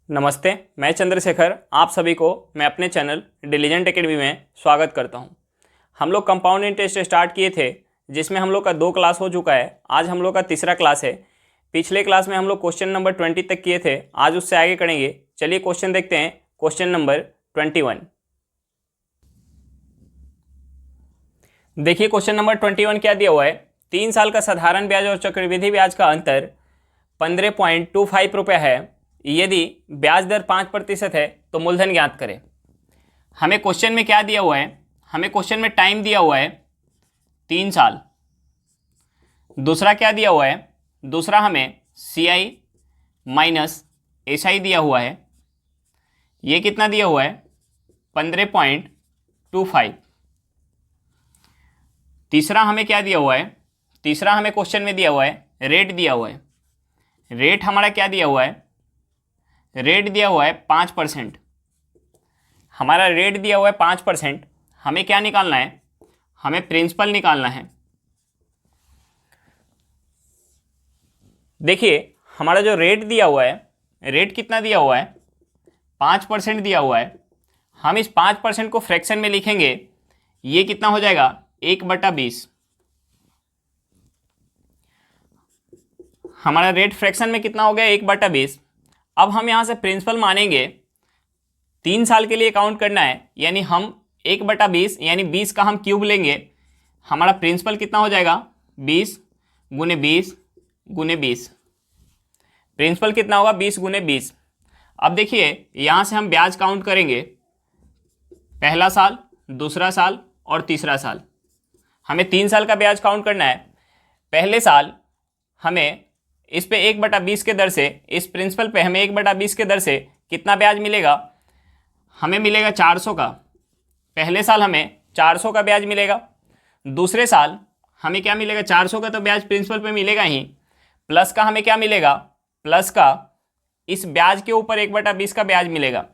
नमस्ते, मैं चंद्रशेखर आप सभी को मैं अपने चैनल डिलीजेंट एकेडमी में स्वागत करता हूं। हम लोग कंपाउंड इंटरेस्ट स्टार्ट किए थे, जिसमें हम लोग का 2 क्लास हो चुका है। आज हम लोग का तीसरा क्लास है। पिछले क्लास में हम लोग क्वेश्चन नंबर 20 तक किए थे, आज उससे आगे करेंगे। चलिए क्वेश्चन देखते हैं। Question number 21। देखिए क्वेश्चन नंबर 21 क्या दिया हुआ है। 3 साल का साधारण ब्याज और चक्रवृद्धि ब्याज का अंतर 15.25 रुपये है। यदि ब्याज दर 5% है तो मूलधन ज्ञात करें। हमें क्वेश्चन में क्या दिया हुआ है, हमें क्वेश्चन में टाइम दिया हुआ है 3 साल। दूसरा क्या दिया हुआ है, दूसरा हमें CI माइनस SI दिया हुआ है। ये कितना दिया हुआ है 15.25। तीसरा हमें क्या दिया हुआ है, तीसरा हमें क्वेश्चन में दिया हुआ है रेट दिया हुआ है। रेट हमारा क्या दिया हुआ है, रेट दिया हुआ है 5%। हमारा रेट दिया हुआ है 5%। हमें क्या निकालना है, हमें प्रिंसिपल निकालना है। देखिए हमारा जो रेट दिया हुआ है, रेट कितना दिया हुआ है 5% दिया हुआ है। हम इस 5% को फ्रैक्शन में लिखेंगे, ये कितना हो जाएगा 1/20। हमारा रेट फ्रैक्शन में कितना हो गया 1/20। अब हम यहाँ से प्रिंसिपल मानेंगे, 3 साल के लिए काउंट करना है, यानी हम 1/20 यानी 20 का हम क्यूब लेंगे। हमारा प्रिंसिपल कितना हो जाएगा 20 गुने 20 गुने 20। प्रिंसिपल कितना होगा 20 गुने 20। अब देखिए यहाँ से हम ब्याज काउंट करेंगे, पहला साल, दूसरा साल और तीसरा साल। हमें 3 साल का ब्याज काउंट करना है। पहले साल हमें इस पे 1/20 के दर से, इस प्रिंसिपल पे हमें 1/20 के दर से कितना ब्याज मिलेगा, हमें मिलेगा 400 का। पहले साल हमें 400 का ब्याज मिलेगा। दूसरे साल हमें क्या मिलेगा, 400 का तो ब्याज प्रिंसिपल पे मिलेगा ही, प्लस का हमें क्या मिलेगा, प्लस का इस ब्याज के ऊपर 1/20 का ब्याज मिलेगा।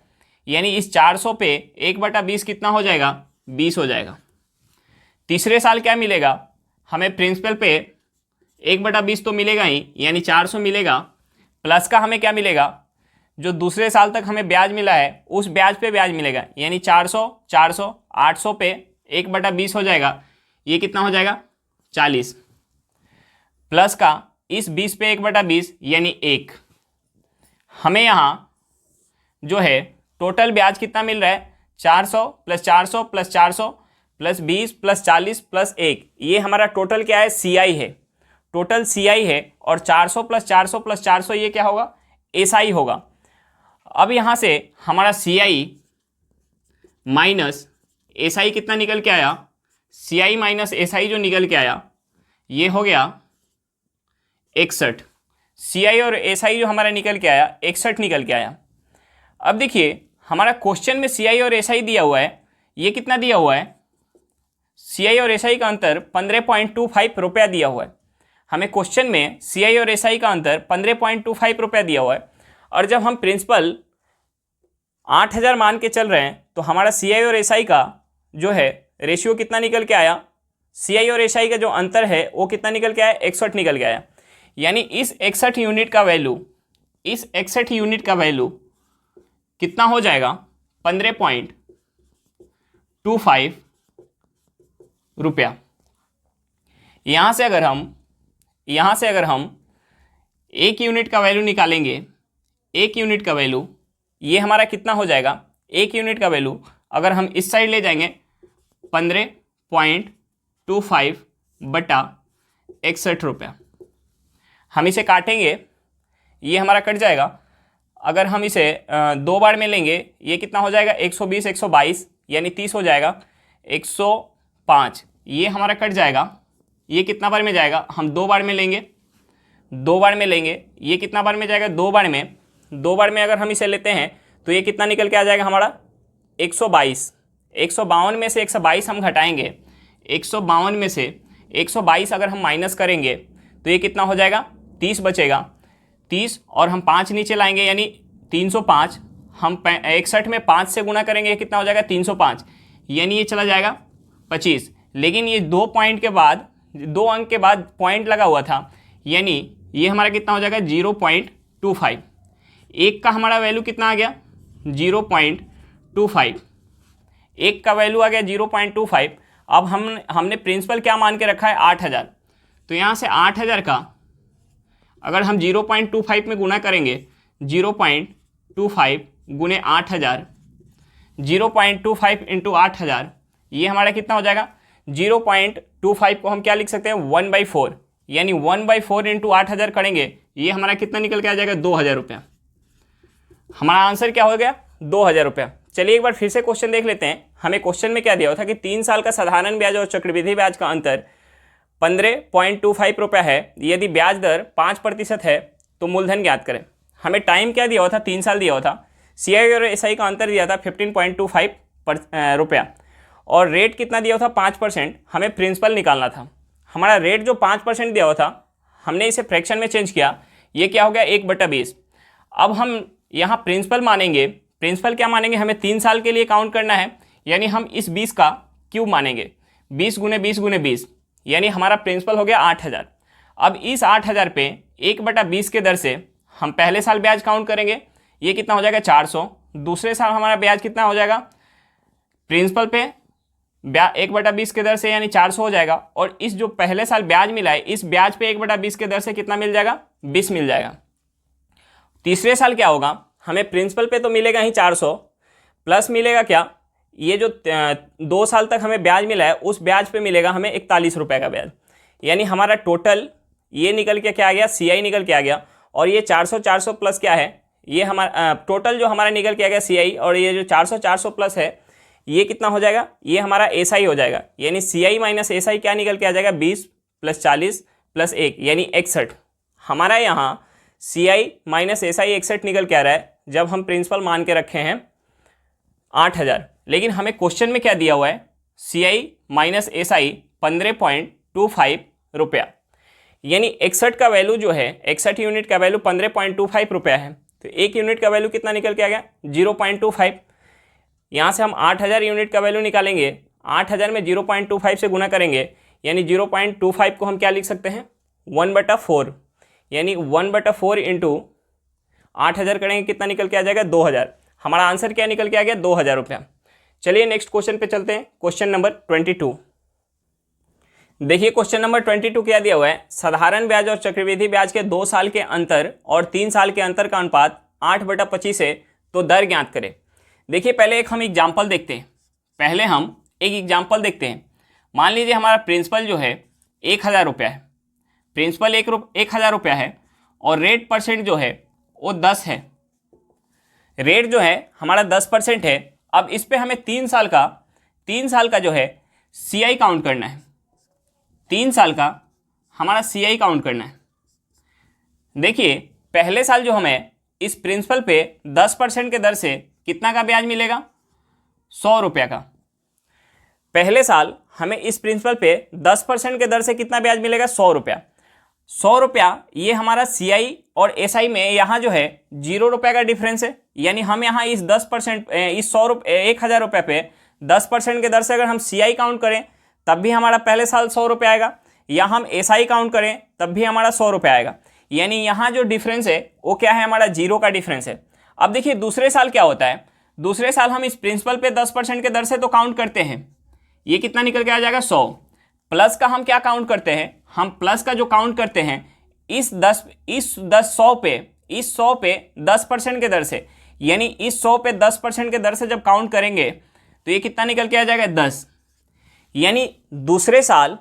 यानी इस 400 पे 1/20 कितना हो जाएगा 20 हो जाएगा। तीसरे साल क्या मिलेगा, हमें प्रिंसिपल पे 1/20 तो मिलेगा ही, यानी 400 मिलेगा, प्लस का हमें क्या मिलेगा, जो दूसरे साल तक हमें ब्याज मिला है उस ब्याज पे ब्याज मिलेगा, यानी 400 400 800 पे 1/20 हो जाएगा, ये कितना हो जाएगा 40, प्लस का इस 20 पे 1/20 यानी 1। हमें यहाँ जो है टोटल ब्याज कितना मिल रहा है 400 plus 400 plus 400 plus 20 plus 40 plus 1। ये हमारा टोटल क्या है CI है, टोटल CI है। और 400 प्लस 400 प्लस 400 ये क्या होगा SI होगा। अब यहाँ से हमारा CI माइनस SI कितना निकल के आया, CI माइनस SI जो निकल के आया ये हो गया 61। CI और SI जो हमारा निकल के आया 61 निकल के आया। अब देखिए हमारा क्वेश्चन में CI और SI दिया हुआ है, ये कितना दिया हुआ है, CI और SI का अंतर 15.25 रुपया दिया हुआ है। हमें क्वेश्चन में CI और SI का अंतर 15.25 रुपया दिया हुआ है। और जब हम प्रिंसिपल 8000 मान के चल रहे हैं तो हमारा CI और SI का जो है रेशियो कितना निकल के आया, CI और SI का जो अंतर है वो कितना निकल के आया 61 निकल के आया। यानी इस 61 यूनिट का वैल्यू, इस 61 यूनिट का वैल्यू कितना हो जाएगा 15.25 रुपया। यहाँ से अगर हम 1 यूनिट का वैल्यू निकालेंगे, 1 यूनिट का वैल्यू ये हमारा कितना हो जाएगा, 1 यूनिट का वैल्यू अगर हम इस साइड ले जाएंगे 15.25 बटा 61 रुपया। हम इसे काटेंगे, ये हमारा कट जाएगा। अगर हम इसे 2 बार में लेंगे ये कितना हो जाएगा 120 122 यानी 30 हो जाएगा, 105 ये हमारा कट जाएगा। ये कितना बार में जाएगा, हम 2 बार में लेंगे, 2 बार में लेंगे, ये कितना बार में जाएगा 2 बार में। 2 बार में अगर हम इसे लेते हैं तो ये कितना निकल के आ जाएगा हमारा 122। 152 में से 122 हम घटाएंगे, 152 में से 122 अगर हम माइनस करेंगे तो ये कितना हो जाएगा 30 बचेगा। 30 और हम 5 नीचे लाएंगे यानी 305। हम 61 में 5 से गुना करेंगे कितना हो जाएगा 305, यानी ये चला जाएगा 25। लेकिन ये 2 पॉइंट के बाद, 2 अंक के बाद पॉइंट लगा हुआ था, यानी ये हमारा कितना हो जाएगा 0.25। एक का हमारा वैल्यू कितना आ गया 0.25, एक का वैल्यू आ गया 0.25। अब हमने प्रिंसिपल क्या मान के रखा है 8000, तो यहाँ से 8000 का अगर हम 0.25 में गुना करेंगे 0.25 गुने 8000, 0.25 इंटू 8000, ये हमारा कितना हो जाएगा 0.25 को हम क्या लिख सकते हैं 1/4, यानी 1/4 इंटू 8000 करेंगे, ये हमारा कितना निकल के आ जाएगा 2000 रुपया। हमारा आंसर क्या हो गया 2000 रुपया। चलिए एक बार फिर से क्वेश्चन देख लेते हैं। हमें क्वेश्चन में क्या दिया हुआ था कि 3 साल का साधारण ब्याज और चक्रवृद्धि ब्याज का अंतर 15.25 रुपया है, यदि ब्याज दर 5% है तो मूलधन ज्ञात करें। हमें टाइम क्या दिया हुआ था 3 साल दिया हुआ था, सीआई और एसआई का अंतर दिया था 15.25 रुपया और रेट कितना दिया हुआ था 5%। हमें प्रिंसिपल निकालना था। हमारा रेट जो 5% दिया हुआ था हमने इसे फ्रैक्शन में चेंज किया, ये क्या हो गया 1/20। अब हम यहाँ प्रिंसिपल मानेंगे, प्रिंसिपल क्या मानेंगे, हमें 3 साल के लिए काउंट करना है, यानी हम इस 20 का क्यूब मानेंगे, 20 गुने 20 गुने 20, यानी हमारा प्रिंसिपल हो गया 8000। अब इस 8000 पे 1/20 के दर से हम पहले साल ब्याज काउंट करेंगे, ये कितना हो जाएगा 400। दूसरे साल हमारा ब्याज कितना हो जाएगा प्रिंसिपल पे 1/20 के दर से यानी 400 हो जाएगा, और इस जो पहले साल ब्याज मिला है इस ब्याज पे 1/20 के दर से कितना मिल जाएगा 20 मिल जाएगा। तीसरे साल क्या होगा, हमें प्रिंसिपल पे तो मिलेगा ही 400 प्लस मिलेगा क्या, ये जो 2 साल तक हमें ब्याज मिला है उस ब्याज पे मिलेगा हमें 41 रुपये का ब्याज, यानी हमारा टोटल ये निकल के क्या आ गया सीआई निकल के आ गया, और ये 400 प्लस क्या है, ये हमारा टोटल जो हमारा निकल के आ गया सीआई, और ये जो 400 प्लस है ये कितना हो जाएगा, ये हमारा एसआई हो जाएगा, यानी सीआई माइनस एसआई क्या निकल के आ जाएगा 20 + 40 + 1 यानी 61। हमारा यहाँ सीआई माइनस एसआई 61 निकल के आ रहा है जब हम प्रिंसिपल मान के रखे हैं 8000, लेकिन हमें क्वेश्चन में क्या दिया हुआ है सीआई माइनस एसआई 15.25 रुपया, यानी 61 का वैल्यू जो है 61 यूनिट का वैल्यू 15.25 रुपया है, तो 1 यूनिट का वैल्यू कितना निकल के आ गया 0.25। यहाँ से हम 8000 यूनिट का वैल्यू निकालेंगे, 8000 में 0.25 से गुना करेंगे, यानी 0.25 को हम क्या लिख सकते हैं 1/4, यानी 1/4 इंटू 8000 करेंगे कितना निकल के आ जाएगा 2000। हमारा आंसर क्या निकल के आ गया 2000 रुपया। चलिए नेक्स्ट क्वेश्चन पे चलते हैं, क्वेश्चन नंबर 22। देखिए क्वेश्चन नंबर 22 क्या दिया हुआ है, साधारण ब्याज और चक्रवृद्धि ब्याज के 2 साल के अंतर और 3 साल के अंतर का अनुपात 8/25 है, तो दर ज्ञात करें। देखिए पहले एक हम एग्जाम्पल देखते हैं, पहले हम एक एग्जाम्पल देखते हैं। मान लीजिए हमारा प्रिंसिपल जो है 1000 रुपया है, प्रिंसिपल 1000 रुपया है और रेट परसेंट जो है वो 10 है, रेट जो है हमारा 10% है। अब इस पे हमें 3 साल का जो है सीआई काउंट करना है, 3 साल का हमारा सीआई काउंट करना है। देखिए पहले साल जो हमें इस प्रिंसिपल पे 10% के दर से कितना का ब्याज मिलेगा 100 रुपया का। पहले साल हमें इस प्रिंसिपल पे 10% के दर से कितना ब्याज मिलेगा 100 रुपया। 100 रुपया ये हमारा सीआई और एसआई में यहाँ जो है 0 रुपये का डिफरेंस है, यानी हम यहाँ इस 10% इस 1000 रुपये पे 10% के दर से अगर हम सीआई काउंट करें तब भी हमारा पहले साल 100 रुपये आएगा, या हम एसआई काउंट करें तब भी हमारा 100 रुपये आएगा, यानी यहाँ जो डिफरेंस है वो क्या है हमारा 0 का डिफरेंस है। अब देखिए दूसरे साल क्या होता है, दूसरे साल हम इस प्रिंसिपल पे 10% के दर से तो काउंट करते हैं, ये कितना निकल के आ जाएगा 100, प्लस का हम क्या काउंट करते हैं, हम प्लस का जो काउंट करते हैं इस 100 पे 10% के दर से, यानी इस 100 पे 10% के दर से जब काउंट करेंगे तो ये कितना निकल के आ जाएगा 10, यानी दूसरे साल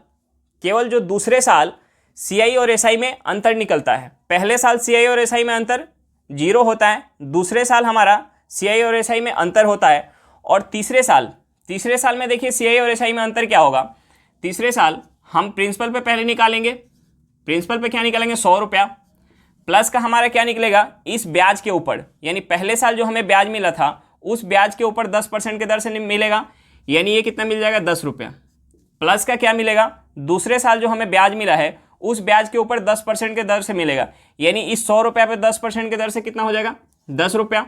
केवल जो दूसरे साल सीआई और एसआई में अंतर निकलता है। पहले साल सीआई और एसआई में अंतर 0 होता है, दूसरे साल हमारा सीआई और एसआई में अंतर होता है, और तीसरे साल में देखिए सीआई और एसआई में अंतर क्या होगा, तीसरे साल हम प्रिंसिपल पे पहले निकालेंगे, प्रिंसिपल पे क्या निकालेंगे 100 रुपया, प्लस का हमारा क्या निकलेगा इस ब्याज के ऊपर, यानी पहले साल जो हमें ब्याज मिला था उस ब्याज के ऊपर 10% के दर से मिलेगा, यानी ये कितना मिल जाएगा 10 रुपया, प्लस का क्या मिलेगा दूसरे साल जो हमें ब्याज मिला है उस ब्याज के ऊपर 10% के दर से मिलेगा, यानी इस 100 रुपया पे 10% के दर से कितना हो जाएगा 10 रुपया,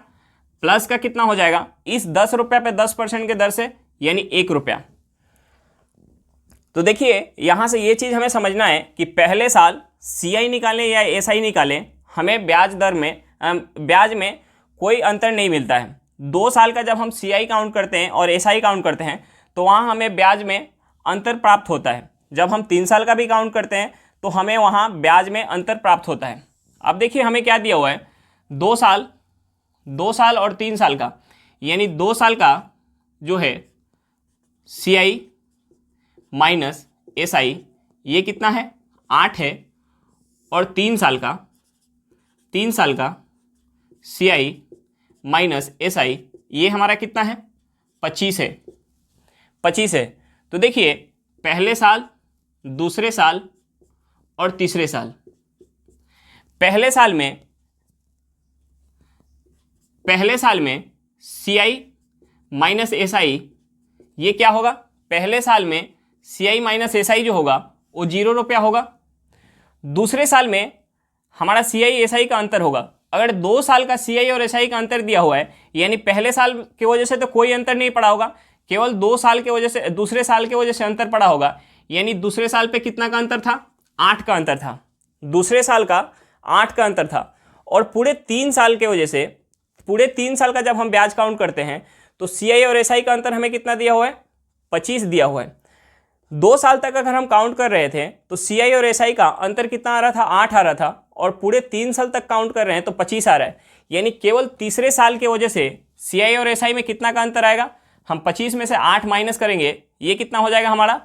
प्लस का कितना हो जाएगा इस 10 रुपया पे 10% के दर से यानी 1 रुपया। तो देखिए यहाँ से ये चीज़ हमें समझना है कि पहले साल सीआई निकालें या एसआई निकालें, हमें ब्याज दर में ब्याज में कोई अंतर नहीं मिलता है। 2 साल का जब हम CI काउंट करते हैं और SI काउंट करते हैं तो वहाँ हमें ब्याज में अंतर प्राप्त होता है। जब हम 3 साल का भी काउंट करते हैं तो हमें वहाँ ब्याज में अंतर प्राप्त होता है। अब देखिए हमें क्या दिया हुआ है, 2 साल और 3 साल का, यानी 2 साल का जो है CI माइनस SI ये कितना है, 8 है, और 3 साल का CI माइनस SI ये हमारा कितना है, 25 है। तो देखिए पहले साल, दूसरे साल और तीसरे साल, पहले साल में CI माइनस SI ये क्या होगा, पहले साल में CI माइनस SI जो होगा वो 0 रुपया होगा। दूसरे साल में हमारा CI SI का अंतर होगा। अगर 2 साल का CI और SI का अंतर दिया हुआ है, यानी पहले साल की वजह से तो कोई अंतर नहीं पड़ा होगा, केवल 2 साल के वजह से, दूसरे साल की वजह से अंतर पड़ा होगा। यानी दूसरे साल पे कितना का अंतर था, 8 का अंतर था, दूसरे साल का 8 का अंतर था। और पूरे 3 साल के वजह से, पूरे 3 साल का जब हम ब्याज काउंट करते हैं तो CI और SI का अंतर हमें कितना दिया हुआ है, 25 दिया हुआ है। 2 साल तक अगर हम काउंट कर रहे थे तो CI और SI का अंतर कितना आ रहा था, 8 आ रहा था, और पूरे 3 साल तक काउंट कर रहे हैं तो 25 आ रहा है। यानी केवल तीसरे साल की वजह से CI और SI में कितना का अंतर आएगा, हम 25 में से 8 माइनस करेंगे, ये कितना हो जाएगा हमारा,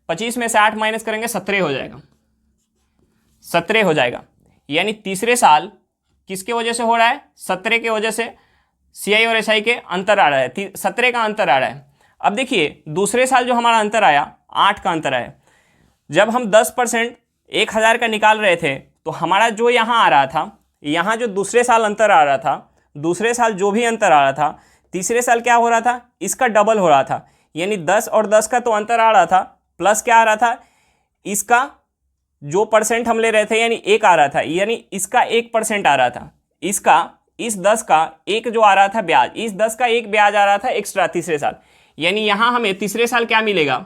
25 में से 8 माइनस करेंगे 17 हो जाएगा, 17 हो जाएगा। यानी तीसरे साल किसके वजह से हो रहा है, 17 के वजह से CI और SI के अंतर आ रहा है, 17 का अंतर आ रहा है। अब देखिए दूसरे साल जो हमारा अंतर आया, 8 का अंतर आया। जब हम 10% 1000 का निकाल रहे थे तो हमारा जो यहाँ आ रहा था, यहाँ जो दूसरे साल अंतर आ रहा था, दूसरे साल जो भी अंतर आ रहा था, तीसरे साल क्या हो रहा था, इसका डबल हो रहा था। यानी 10 और 10 का तो अंतर आ रहा था, प्लस क्या आ रहा था, इसका जो परसेंट हम ले रहे थे यानी 1 आ रहा था, यानी इसका 1% आ रहा था, इसका, इस 10 का 1 जो आ रहा था ब्याज, इस 10 का 1 ब्याज आ रहा था एक्स्ट्रा तीसरे साल। यानी यहाँ हमें तीसरे साल क्या मिलेगा,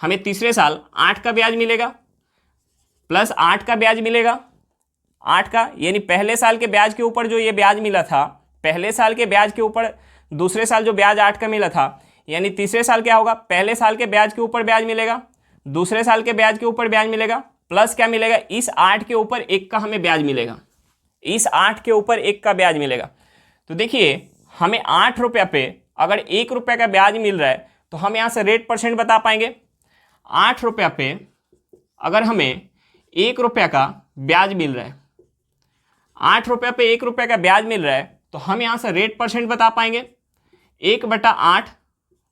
हमें तीसरे साल 8 का ब्याज मिलेगा प्लस 8 का ब्याज मिलेगा, 8 का, यानी पहले साल के ब्याज के ऊपर जो ये ब्याज मिला था, पहले साल के ब्याज के ऊपर दूसरे साल जो ब्याज 8 का मिला था, यानी तीसरे साल क्या होगा, पहले साल के ब्याज के ऊपर ब्याज मिलेगा, दूसरे साल के ब्याज के ऊपर ब्याज मिलेगा, प्लस क्या मिलेगा, इस 8 के ऊपर 1 का हमें ब्याज मिलेगा, इस 8 के ऊपर 1 का ब्याज मिलेगा। तो देखिए हमें 8 रुपये पे अगर 1 रुपये का ब्याज मिल रहा है तो हम यहाँ से रेट परसेंट बता पाएंगे। 8 रुपये पे अगर हमें 1 रुपये का ब्याज मिल रहा है, 8 रुपये पे 1 रुपये का ब्याज मिल रहा है तो हम यहाँ से रेट परसेंट बता पाएंगे 1/8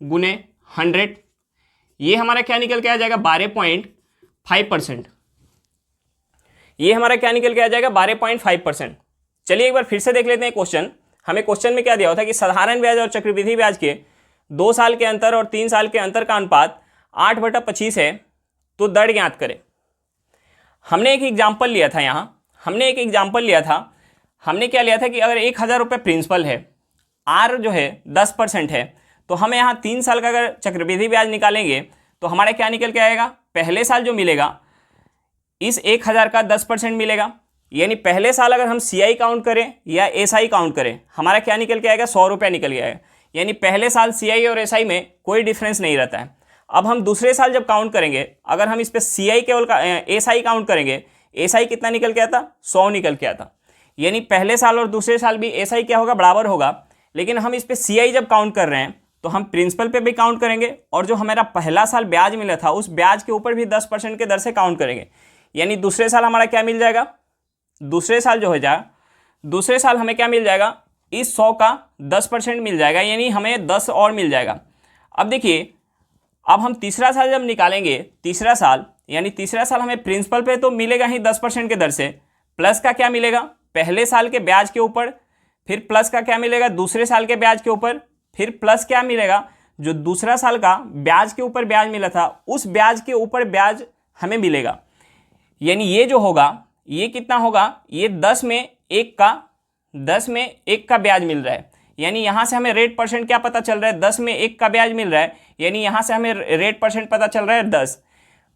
गुने 100, ये हमारा क्या निकल के आ जाएगा, 12.5%। ये हमारा क्या निकल के आ जाएगा, 12.5%। चलिए एक बार फिर से देख लेते हैं क्वेश्चन। हमें क्वेश्चन में क्या दिया हुआ था कि साधारण ब्याज और चक्रवृद्धि ब्याज के 2 साल के अंतर और 3 साल के अंतर का अनुपात 8/25 है, तो दर ज्ञात करें। हमने एक एग्जाम्पल लिया था, हमने क्या लिया था कि अगर 1000 रुपये प्रिंसिपल है, आर जो है 10% है, तो हमें यहाँ 3 साल का अगर चक्रवृद्धि ब्याज निकालेंगे तो हमारा क्या निकल के आएगा, पहले साल जो मिलेगा इस 1000 का 10% मिलेगा। यानी पहले साल अगर हम CI काउंट करें या SI काउंट करें, हमारा क्या निकल के आएगा, 100 रुपया निकल के आएगा। यानी पहले साल CI और SI में कोई डिफरेंस नहीं रहता है। अब हम दूसरे साल जब काउंट करेंगे, अगर हम इस पर CI केवल SI काउंट करेंगे, SI कितना निकल के आता, 100 निकल के आता। यानी पहले साल और दूसरे साल भी SI क्या होगा, बराबर होगा। लेकिन हम इस पर CI जब काउंट कर रहे हैं तो हम प्रिंसिपल पे भी काउंट करेंगे और जो हमारा पहला साल ब्याज मिला था उस ब्याज के ऊपर भी 10% के दर से काउंट करेंगे। यानी दूसरे साल हमारा क्या मिल जाएगा, दूसरे साल जो हो जाएगा, दूसरे साल हमें क्या मिल जाएगा, इस 100 का 10% मिल जाएगा, यानी हमें 10 और मिल जाएगा। अब देखिए, अब हम तीसरा साल जब निकालेंगे, तीसरा साल यानी तीसरा साल हमें प्रिंसिपल पे तो मिलेगा ही 10% के दर से, प्लस का क्या मिलेगा, पहले साल के ब्याज के ऊपर, फिर प्लस का क्या मिलेगा, दूसरे साल के ब्याज के ऊपर, फिर प्लस क्या मिलेगा, जो दूसरा साल का ब्याज के ऊपर ब्याज मिला था उस ब्याज के ऊपर ब्याज हमें मिलेगा। यानी ये जो होगा, ये कितना होगा, ये 10 में 1 का ब्याज मिल रहा है। यानी यहाँ से हमें रेट परसेंट क्या पता चल रहा है, 10 में 1 का ब्याज मिल रहा है, यानी यहाँ से हमें रेट परसेंट पता चल रहा है 10।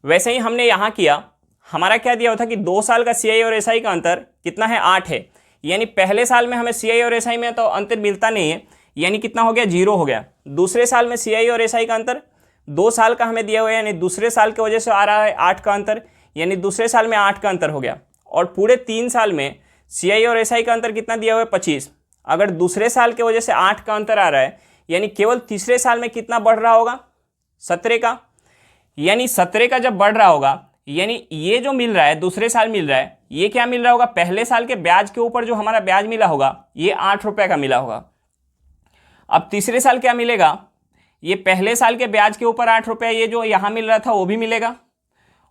वैसे ही हमने यहाँ किया, हमारा क्या दिया हुआ था कि 2 साल का CI और SI का अंतर कितना है, 8 है। यानी पहले साल में हमें CI और SI में तो अंतर मिलता नहीं है, यानी कितना हो गया, 0 हो गया। दूसरे साल में CI और SI का अंतर 2 साल का हमें दिया हुआ है, यानी दूसरे साल की वजह से आ रहा है 8 का अंतर, यानी दूसरे साल में 8 का अंतर हो गया। और पूरे 3 साल में CI और SI का अंतर कितना दिया हुआ है, 25। अगर दूसरे साल की वजह से 8 का अंतर आ रहा है, यानी केवल तीसरे साल में कितना बढ़ रहा होगा, 17 का। यानी 17 का जब बढ़ रहा होगा, यानी ये जो मिल रहा है दूसरे साल मिल रहा है, ये क्या मिल रहा होगा, पहले साल के ब्याज के ऊपर जो हमारा ब्याज मिला होगा ये 8 रुपये का मिला होगा। अब तीसरे साल क्या मिलेगा, ये पहले साल के ब्याज के ऊपर 8 रुपये, ये जो यहाँ मिल रहा था वो भी मिलेगा।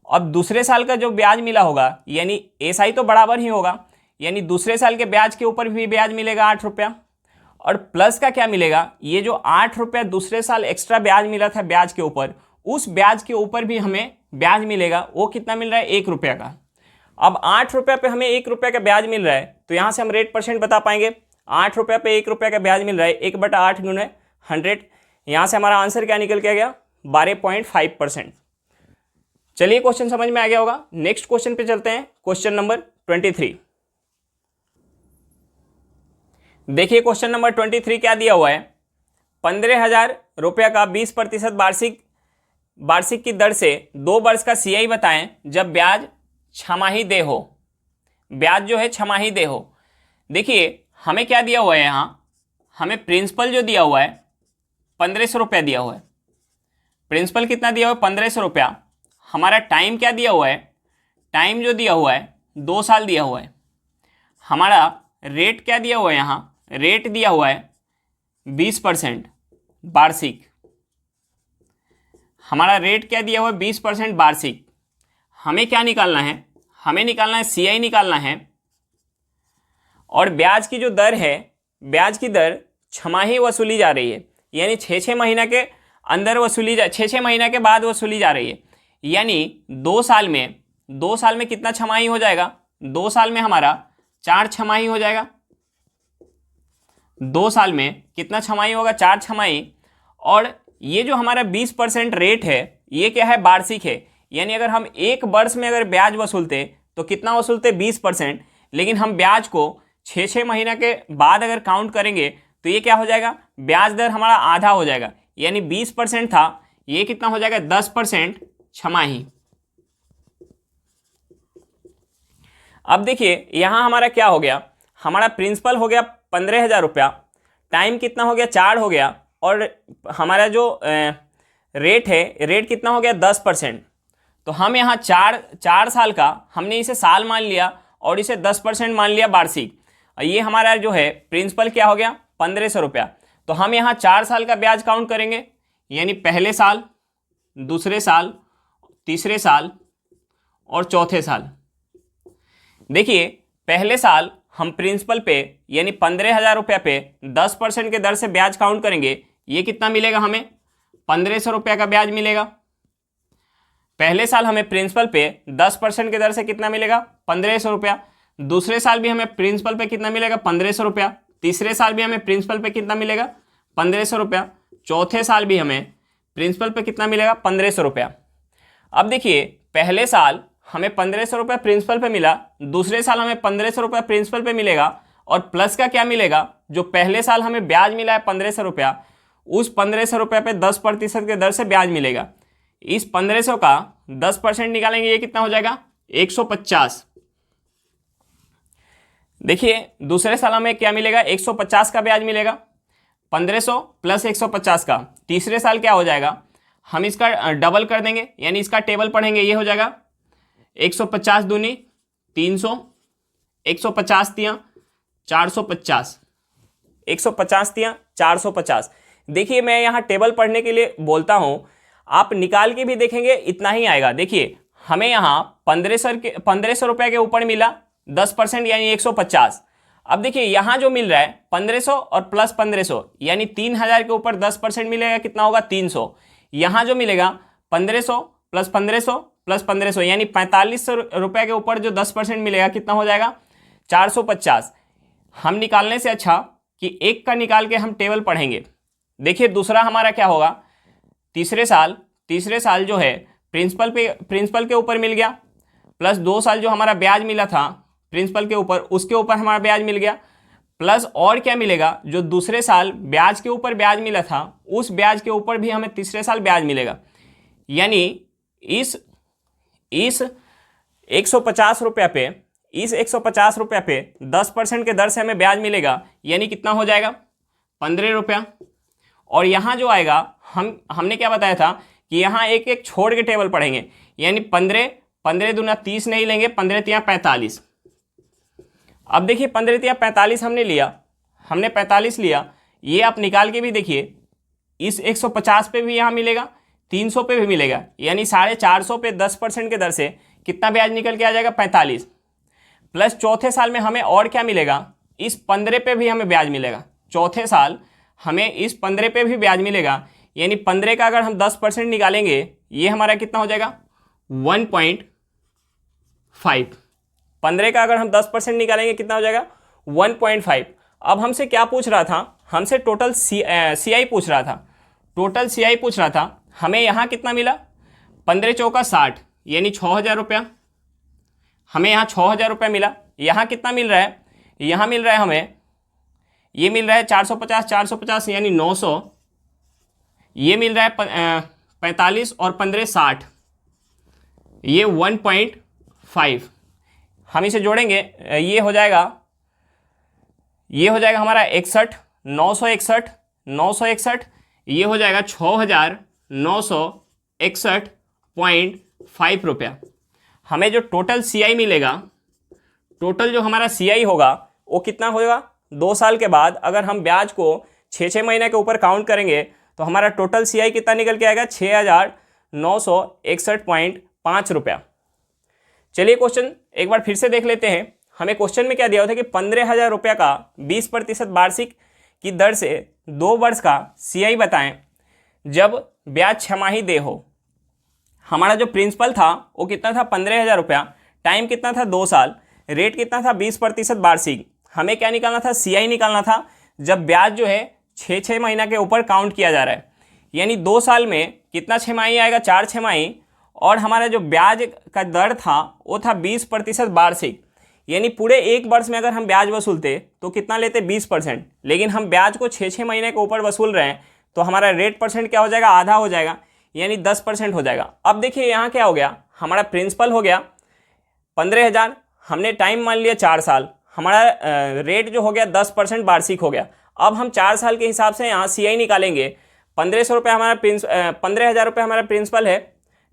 अब दूसरे साल का जो ब्याज मिला होगा, यानी SI तो बराबर ही होगा, यानी दूसरे साल के ब्याज के ऊपर भी ब्याज मिलेगा 8 रुपया। और प्लस का क्या मिलेगा, ये जो 8 रुपया दूसरे साल एक्स्ट्रा ब्याज मिला था ब्याज के ऊपर, उस ब्याज के ऊपर भी हमें ब्याज मिलेगा। वो कितना मिल रहा है, 1 रुपया का। अब 8 रुपये पे हमें 1 रुपया का ब्याज मिल रहा है, तो यहाँ से हम रेट परसेंट बता पाएंगे। 8 रुपये पे 1 रुपया का ब्याज मिल रहा है, 1/8 गुणे 100। यहाँ से हमारा आंसर क्या निकल के आ गया, 12.5%। चलिए क्वेश्चन समझ में आ गया होगा। नेक्स्ट क्वेश्चन पे चलते हैं, क्वेश्चन नंबर 23। देखिए क्वेश्चन नंबर 23 क्या दिया हुआ है, 15,000 रुपये का 20% वार्षिक की दर से 2 वर्ष का CI बताएं जब ब्याज छमाही दे हो। ब्याज जो है छमाही दे हो। देखिए हमें क्या दिया हुआ है, यहाँ हमें प्रिंसिपल जो दिया हुआ है 1500 रुपया दिया हुआ है। प्रिंसिपल कितना दिया हुआ है, 1500 रुपया। हमारा टाइम क्या दिया हुआ है, टाइम जो दिया हुआ है 2 साल दिया हुआ है। हमारा रेट क्या दिया हुआ है, यहाँ रेट दिया हुआ है 20% वार्षिक। हमारा रेट क्या दिया हुआ है, 20% वार्षिक। हमें क्या निकालना है, हमें निकालना है CI निकालना है। और ब्याज की जो दर है, ब्याज की दर छमाही वसूली जा रही है, यानी 6 महीना के अंदर वसूली 6 महीना के बाद वसूली जा रही है। यानी 2 साल में कितना छमाही हो जाएगा, 2 साल में हमारा 4 छमाही हो जाएगा। 2 साल में कितना छमाही होगा, 4 छमाही। और ये जो हमारा 20% रेट है ये क्या है, वार्षिक है। यानी अगर हम 1 वर्ष में अगर ब्याज वसूलते तो कितना वसूलते, 20%। लेकिन हम ब्याज को 6 महीना के बाद अगर काउंट करेंगे तो ये क्या हो जाएगा, ब्याज दर हमारा आधा हो जाएगा। यानी 20% था, ये कितना हो जाएगा, 10% छमाही। अब देखिए यहां हमारा क्या हो गया, हमारा प्रिंसिपल हो गया 15,000 रुपया, टाइम कितना हो गया, 4 हो गया, और हमारा जो रेट है, रेट कितना हो गया, 10%। तो हम यहाँ 4 साल का हमने इसे साल मान लिया और इसे 10% मान लिया वार्षिक। ये हमारा जो है प्रिंसिपल क्या हो गया, 1500 रुपया। तो हम यहाँ 4 साल का ब्याज काउंट करेंगे, यानी पहले साल, दूसरे साल, तीसरे साल और चौथे साल। देखिए पहले साल हम प्रिंसिपल पे यानी 15,000 रुपये पे 10% के दर से ब्याज काउंट करेंगे। ये कितना मिलेगा हमें, 1500 रुपये का ब्याज मिलेगा। पहले साल हमें प्रिंसिपल पे 10% के दर से कितना मिलेगा, 1500 रुपया। दूसरे साल भी हमें प्रिंसिपल पे कितना मिलेगा, 1500 रुपया। तीसरे साल भी हमें प्रिंसिपल पे कितना मिलेगा, 1500 रुपया। चौथे साल भी हमें प्रिंसिपल पे कितना मिलेगा, 1500 रुपया। अब देखिए पहले साल हमें 1500 रुपया प्रिंसिपल पे मिला, दूसरे साल हमें 1500 रुपया प्रिंसिपल पे मिलेगा, और प्लस का क्या मिलेगा, जो पहले साल हमें ब्याज मिला है 1500 रुपया, उस 1500 रुपये पे 10% के दर से ब्याज मिलेगा। इस 1500 का 10% निकालेंगे, ये कितना हो जाएगा, 150। देखिए दूसरे साल हमें क्या मिलेगा, 150 का ब्याज मिलेगा, 1500 प्लस 150 का। तीसरे साल क्या हो जाएगा, हम इसका डबल कर देंगे, यानी इसका टेबल पढ़ेंगे, ये हो जाएगा 150 दूनी 300, 150 तियां 450, 150 तियां 450। देखिए मैं यहाँ टेबल पढ़ने के लिए बोलता हूँ, आप निकाल के भी देखेंगे इतना ही आएगा। देखिए हमें यहाँ 1500 रुपये के ऊपर मिला 10% यानी 150। अब देखिए यहाँ जो मिल रहा है 1500 और प्लस 1500 यानी 3000 के ऊपर 10% मिलेगा, कितना होगा, 300। यहाँ जो मिलेगा 1500 प्लस 1500 प्लस 1500 यानी 4500 रुपये के ऊपर जो 10% मिलेगा, कितना हो जाएगा, 450। हम निकालने से अच्छा कि एक का निकाल के हम टेबल पढ़ेंगे। देखिए दूसरा हमारा क्या होगा, तीसरे साल जो है प्रिंसिपल के ऊपर मिल गया, प्लस 2 साल जो हमारा ब्याज मिला था प्रिंसिपल के ऊपर, उसके ऊपर हमारा ब्याज मिल गया, प्लस और क्या मिलेगा, जो दूसरे साल ब्याज के ऊपर ब्याज मिला था उस ब्याज के ऊपर भी हमें तीसरे साल ब्याज मिलेगा। यानी इस 150 रुपये पे, इस 150 रुपये पे 10% के दर से हमें ब्याज मिलेगा, यानी कितना हो जाएगा 15 रुपया। और यहाँ जो आएगा, हमने क्या बताया था कि यहाँ एक एक छोड़ के टेबल पढ़ेंगे, यानी 15 दूना 30 नहीं लेंगे, 15 तिया 45। अब देखिए 15 तिया 45 हमने लिया, हमने 45 लिया, ये आप निकाल के भी देखिए, इस 150 पे भी यहाँ मिलेगा, 300 पे भी मिलेगा, यानी 450 पे 10% के दर से कितना ब्याज निकल के आ जाएगा 45। प्लस चौथे साल में हमें और क्या मिलेगा, इस 15 पे भी हमें ब्याज मिलेगा, चौथे साल हमें इस 15 पे भी ब्याज मिलेगा, यानी 15 का अगर हम 10% निकालेंगे, ये हमारा कितना हो जाएगा 1.5। 15 का अगर हम 10% निकालेंगे कितना हो जाएगा 1.5। अब हमसे क्या पूछ रहा था, हमसे टोटल CI पूछ रहा था, टोटल CI पूछ रहा था। हमें यहाँ कितना मिला, 15 चौका 60, यानी 6000 रुपया, हमें यहाँ 6000 रुपया मिला। यहाँ कितना मिल रहा है, यहाँ मिल रहा है हमें, ये मिल रहा है 450 यानी 900, ये मिल रहा है 45 और 15 60, ये 1.5। हम इसे जोड़ेंगे, ये हो जाएगा हमारा 61, 961, ये हो जाएगा 6961.5 रुपया। हमें जो टोटल CI मिलेगा, टोटल जो हमारा CI होगा वो कितना होगा, 2 साल के बाद अगर हम ब्याज को 6 महीने के ऊपर काउंट करेंगे तो हमारा टोटल CI कितना निकल के आएगा 6961.5 रुपया। चलिए क्वेश्चन एक बार फिर से देख लेते हैं। हमें क्वेश्चन में क्या दिया होता है कि 15,000 रुपया का 20% वार्षिक की दर से 2 वर्ष का CI बताएं जब ब्याज छमाही दे हो। हमारा जो प्रिंसिपल था वो कितना था 15,000 रुपया, टाइम कितना था 2 साल, रेट कितना था 20% वार्षिक। हमें क्या निकालना था, CI निकालना था जब ब्याज जो है 6 महीना के ऊपर काउंट किया जा रहा है, यानी 2 साल में कितना छमाही आएगा, 4 छमाही, और हमारा जो ब्याज का दर था वो था 20% वार्षिक, यानी पूरे 1 वर्ष में अगर हम ब्याज वसूलते तो कितना लेते 20%, लेकिन हम ब्याज को 6 महीने के ऊपर वसूल रहे हैं तो हमारा रेट परसेंट क्या हो जाएगा, आधा हो जाएगा, यानी 10% हो जाएगा। अब देखिए यहाँ क्या हो गया, हमारा प्रिंसिपल हो गया 15,000, हमने टाइम मान लिया 4 साल, हमारा रेट जो हो गया 10% वार्षिक हो गया। अब हम 4 साल के हिसाब से यहाँ CI निकालेंगे। 1500 रुपये हमारा 15,000 रुपये हमारा प्रिंसिपल है,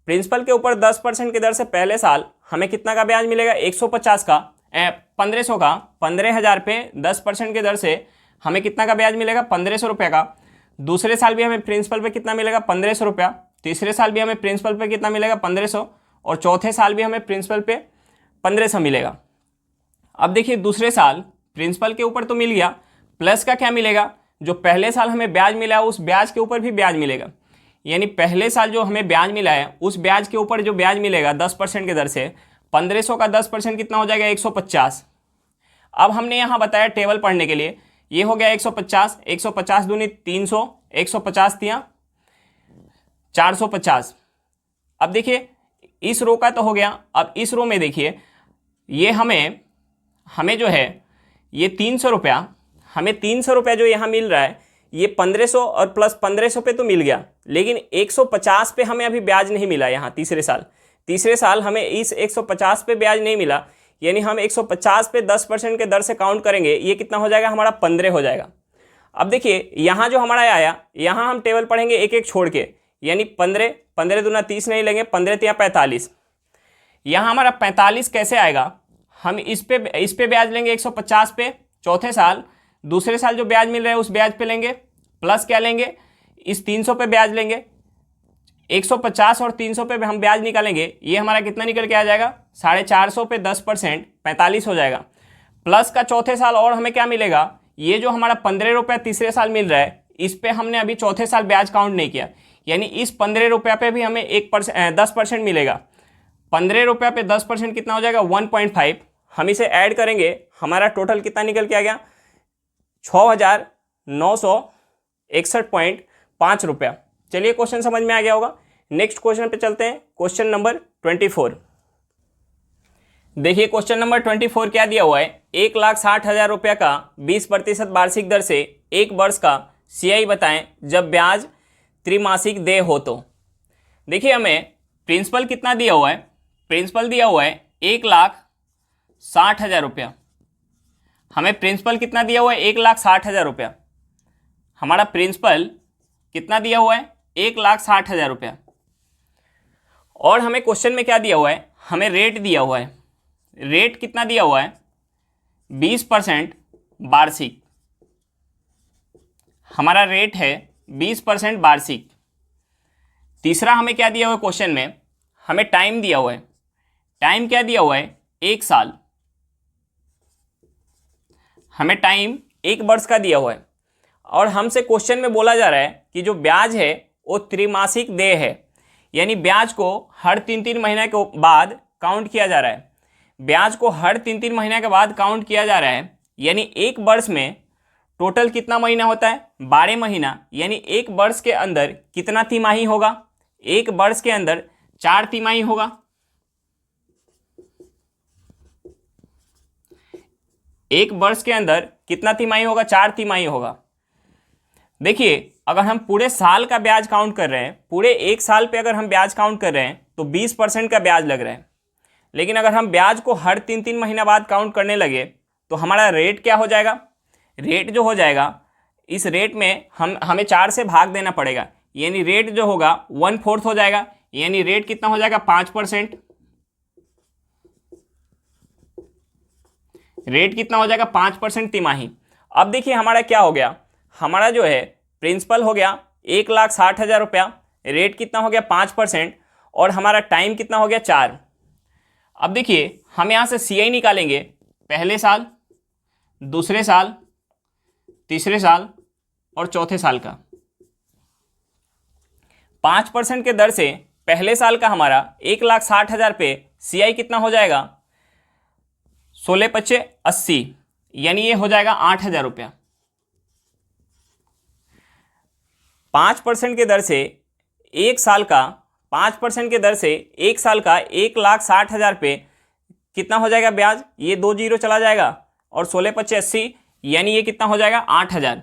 प्रिंसिपल के ऊपर 10% की दर से पहले साल हमें कितना का ब्याज मिलेगा, 150 का, 1500 का, 15,000 पे 10% की दर से हमें कितना का ब्याज मिलेगा 1500 रुपये का। दूसरे साल भी हमें प्रिंसिपल पे कितना मिलेगा 1500 रुपया, तीसरे साल भी हमें प्रिंसिपल पे कितना मिलेगा 1500, और चौथे साल भी हमें प्रिंसिपल पे 1500 मिलेगा। अब देखिए दूसरे साल प्रिंसिपल के ऊपर तो मिल गया, प्लस का क्या मिलेगा, जो पहले साल हमें ब्याज मिला उस ब्याज के ऊपर भी ब्याज मिलेगा, यानी पहले साल जो हमें ब्याज मिला है उस ब्याज के ऊपर जो ब्याज मिलेगा 10% के दर से, 1500 का 10% कितना हो जाएगा 150। अब हमने यहाँ बताया टेबल पढ़ने के लिए, ये हो गया 150, 150 दूनी 300, 150 तिया 450। अब देखिए इस रो का तो हो गया, अब इस रो में देखिए ये हमें जो है ये 300 रुपया, हमें 300 रुपया जो यहाँ मिल रहा है ये 1500 और प्लस 1500 पे तो मिल गया, लेकिन 150 पे हमें अभी ब्याज नहीं मिला। यहाँ तीसरे साल हमें इस 150 पे ब्याज नहीं मिला, यानी हम 150 पे 10% के दर से काउंट करेंगे, ये कितना हो जाएगा हमारा 15 हो जाएगा। अब देखिए यहाँ जो हमारा आया, यहाँ हम टेबल पढ़ेंगे एक एक छोड़ के, यानी 15 दूना 30 नहीं लेंगे, 15 तिया 45। यहाँ हमारा 45 कैसे आएगा, हम इस पे ब्याज लेंगे 150 पे चौथे साल, दूसरे साल जो ब्याज मिल रहा है उस ब्याज पे लेंगे, प्लस क्या लेंगे, इस 300 पे ब्याज लेंगे, 150 और 300 पे हम ब्याज निकालेंगे, ये हमारा कितना निकल के आ जाएगा 450 पे 10% 45 हो जाएगा। प्लस का चौथे साल और हमें क्या मिलेगा, ये जो हमारा 15 रुपया तीसरे साल मिल रहा है इस पे हमने अभी चौथे साल ब्याज काउंट नहीं किया, यानी इस 15 रुपया पे भी हमें 10% मिलेगा। 15 रुपया पे 10% कितना हो जाएगा 1.5। हम इसे ऐड करेंगे, हमारा टोटल कितना निकल के आ गया 6,961.5 रुपया। चलिए क्वेश्चन समझ में आ गया होगा। नेक्स्ट क्वेश्चन पे चलते हैं, क्वेश्चन नंबर 24। देखिए क्वेश्चन नंबर 24 क्या दिया हुआ है, 1,60,000 रुपये का 20% वार्षिक दर से एक वर्ष का CI बताएं जब ब्याज त्रिमासिक देय हो तो। देखिए हमें प्रिंसिपल कितना दिया हुआ है, प्रिंसिपल दिया हुआ है 1,60,000 रुपया। हमें प्रिंसिपल कितना दिया हुआ है, 1,60,000 रुपया। हमारा प्रिंसिपल कितना दिया हुआ है, 1,60,000 रुपया। और हमें क्वेश्चन में क्या दिया हुआ है, हमें रेट दिया हुआ है। रेट कितना दिया हुआ है, 20% वार्षिक। हमारा रेट है 20% वार्षिक। तीसरा हमें क्या दिया हुआ है क्वेश्चन में, हमें टाइम दिया हुआ है। टाइम क्या दिया हुआ है, 1 साल। हमें टाइम 1 वर्ष का दिया हुआ है। और हमसे क्वेश्चन में बोला जा रहा है कि जो ब्याज है वो त्रिमासिक देय है, यानी ब्याज को हर 3-3 महीने के बाद काउंट किया जा रहा है। ब्याज को हर 3-3 महीने के बाद काउंट किया जा रहा है, यानी 1 वर्ष में टोटल कितना महीना होता है, 12 महीना। यानी 1 वर्ष के अंदर कितना तिमाही होगा, 1 वर्ष के अंदर 4 तिमाही होगा। 1 वर्ष के अंदर कितना तिमाही होगा, 4 तिमाही होगा। देखिए अगर हम पूरे साल का ब्याज काउंट कर रहे हैं, पूरे 1 साल पे अगर हम ब्याज काउंट कर रहे हैं तो 20% का ब्याज लग रहा है। लेकिन अगर हम ब्याज को हर 3-3 महीना बाद काउंट करने लगे तो हमारा रेट क्या हो जाएगा, रेट जो हो जाएगा, इस रेट में हमें 4 से भाग देना पड़ेगा, यानी रेट जो होगा 1/4 हो जाएगा। यानी रेट कितना हो जाएगा, 5%। रेट कितना हो जाएगा, 5% तिमाही। अब देखिए हमारा क्या हो गया, हमारा जो है प्रिंसिपल हो गया 1,60,000 रुपया, रेट कितना हो गया 5%, और हमारा टाइम कितना हो गया 4। अब देखिए हम यहाँ से CI निकालेंगे, पहले साल, दूसरे साल, तीसरे साल और चौथे साल का। 5% के दर से पहले साल का हमारा 1,60,000 पे CI कितना हो जाएगा, 16×5 = 80, यानी ये हो जाएगा 8,000 रुपया। 5% के दर से 1 साल का, 5% के दर से 1 साल का 1,60,000 पे कितना हो जाएगा ब्याज, ये 2 जीरो चला जाएगा, और 16×5 = 80, यानी ये कितना हो जाएगा 8,000।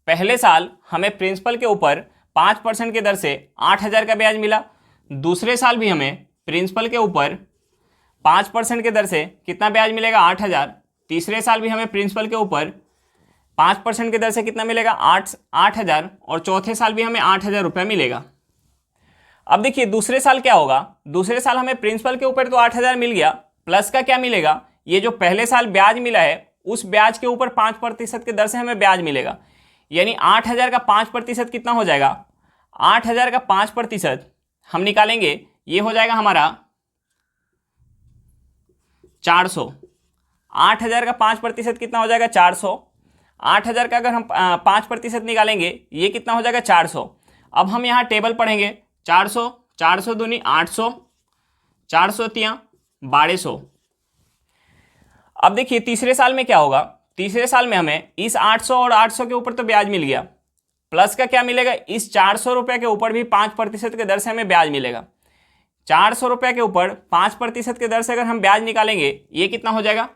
पहले साल हमें प्रिंसिपल के ऊपर 5% के दर से 8,000 का ब्याज मिला। दूसरे साल भी हमें प्रिंसिपल के ऊपर 5% के दर से कितना ब्याज मिलेगा, 8,000। तीसरे साल भी हमें प्रिंसिपल के ऊपर 5% के दर से कितना मिलेगा, 8,000, और चौथे साल भी हमें 8,000 रुपया मिलेगा। अब देखिए दूसरे साल क्या होगा, दूसरे साल हमें प्रिंसिपल के ऊपर तो 8,000 मिल गया, प्लस का क्या मिलेगा, ये जो पहले साल ब्याज मिला है उस ब्याज के ऊपर 5% के दर से हमें ब्याज मिलेगा। यानी 8,000 का 5% कितना हो जाएगा, 8,000 का 5% हम निकालेंगे, ये हो जाएगा हमारा 400। 8,000 का 5% कितना हो जाएगा, 400। 8,000 का अगर हम 5% निकालेंगे, ये कितना हो जाएगा, 400। अब हम यहाँ टेबल पढ़ेंगे, 400, 400 दूनी 800, 400 तियाँ 1200। अब देखिए तीसरे साल में क्या होगा, तीसरे साल में हमें इस 800 और 800 के ऊपर तो ब्याज मिल गया, प्लस का क्या मिलेगा, इस 400 रुपये के ऊपर भी 5% के दर से हमें ब्याज मिलेगा। 400 रुपये के ऊपर 5% के दर से अगर हम ब्याज निकालेंगे, ये कितना हो जाएगा,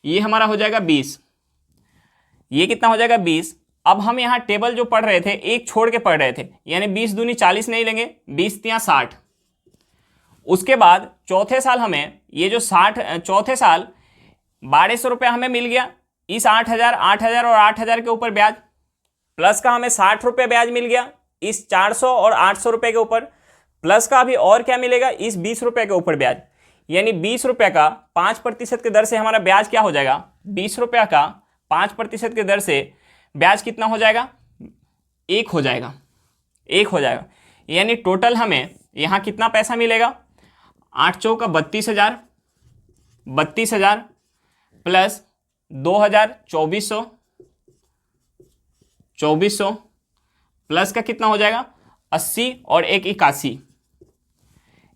ये हमारा हो जाएगा 20। ये कितना हो जाएगा, 20। अब हम यहाँ टेबल जो पढ़ रहे थे एक छोड़ के पढ़ रहे थे, यानी 20 दूनी 40 नहीं लेंगे, 20 तियाँ 60। उसके बाद चौथे साल हमें ये जो 60, चौथे साल 1200 रुपया हमें मिल गया, इस 8,000, 8,000 और 8,000 के ऊपर ब्याज, प्लस का हमें 60 रुपये ब्याज मिल गया इस 400 और 800 रुपये के ऊपर, प्लस का अभी और क्या मिलेगा, इस 20 रुपये के ऊपर ब्याज। यानी 20 रुपये का 5% के दर से हमारा ब्याज क्या हो जाएगा, 20 रुपये का 5% के दर से ब्याज कितना हो जाएगा, 1 हो जाएगा, 1 हो जाएगा। यानी टोटल हमें यहाँ कितना पैसा मिलेगा, 8 चौका 32,000, 32,000 प्लस 2,000 2400, 2400 प्लस का कितना हो जाएगा, 80 और 1 81,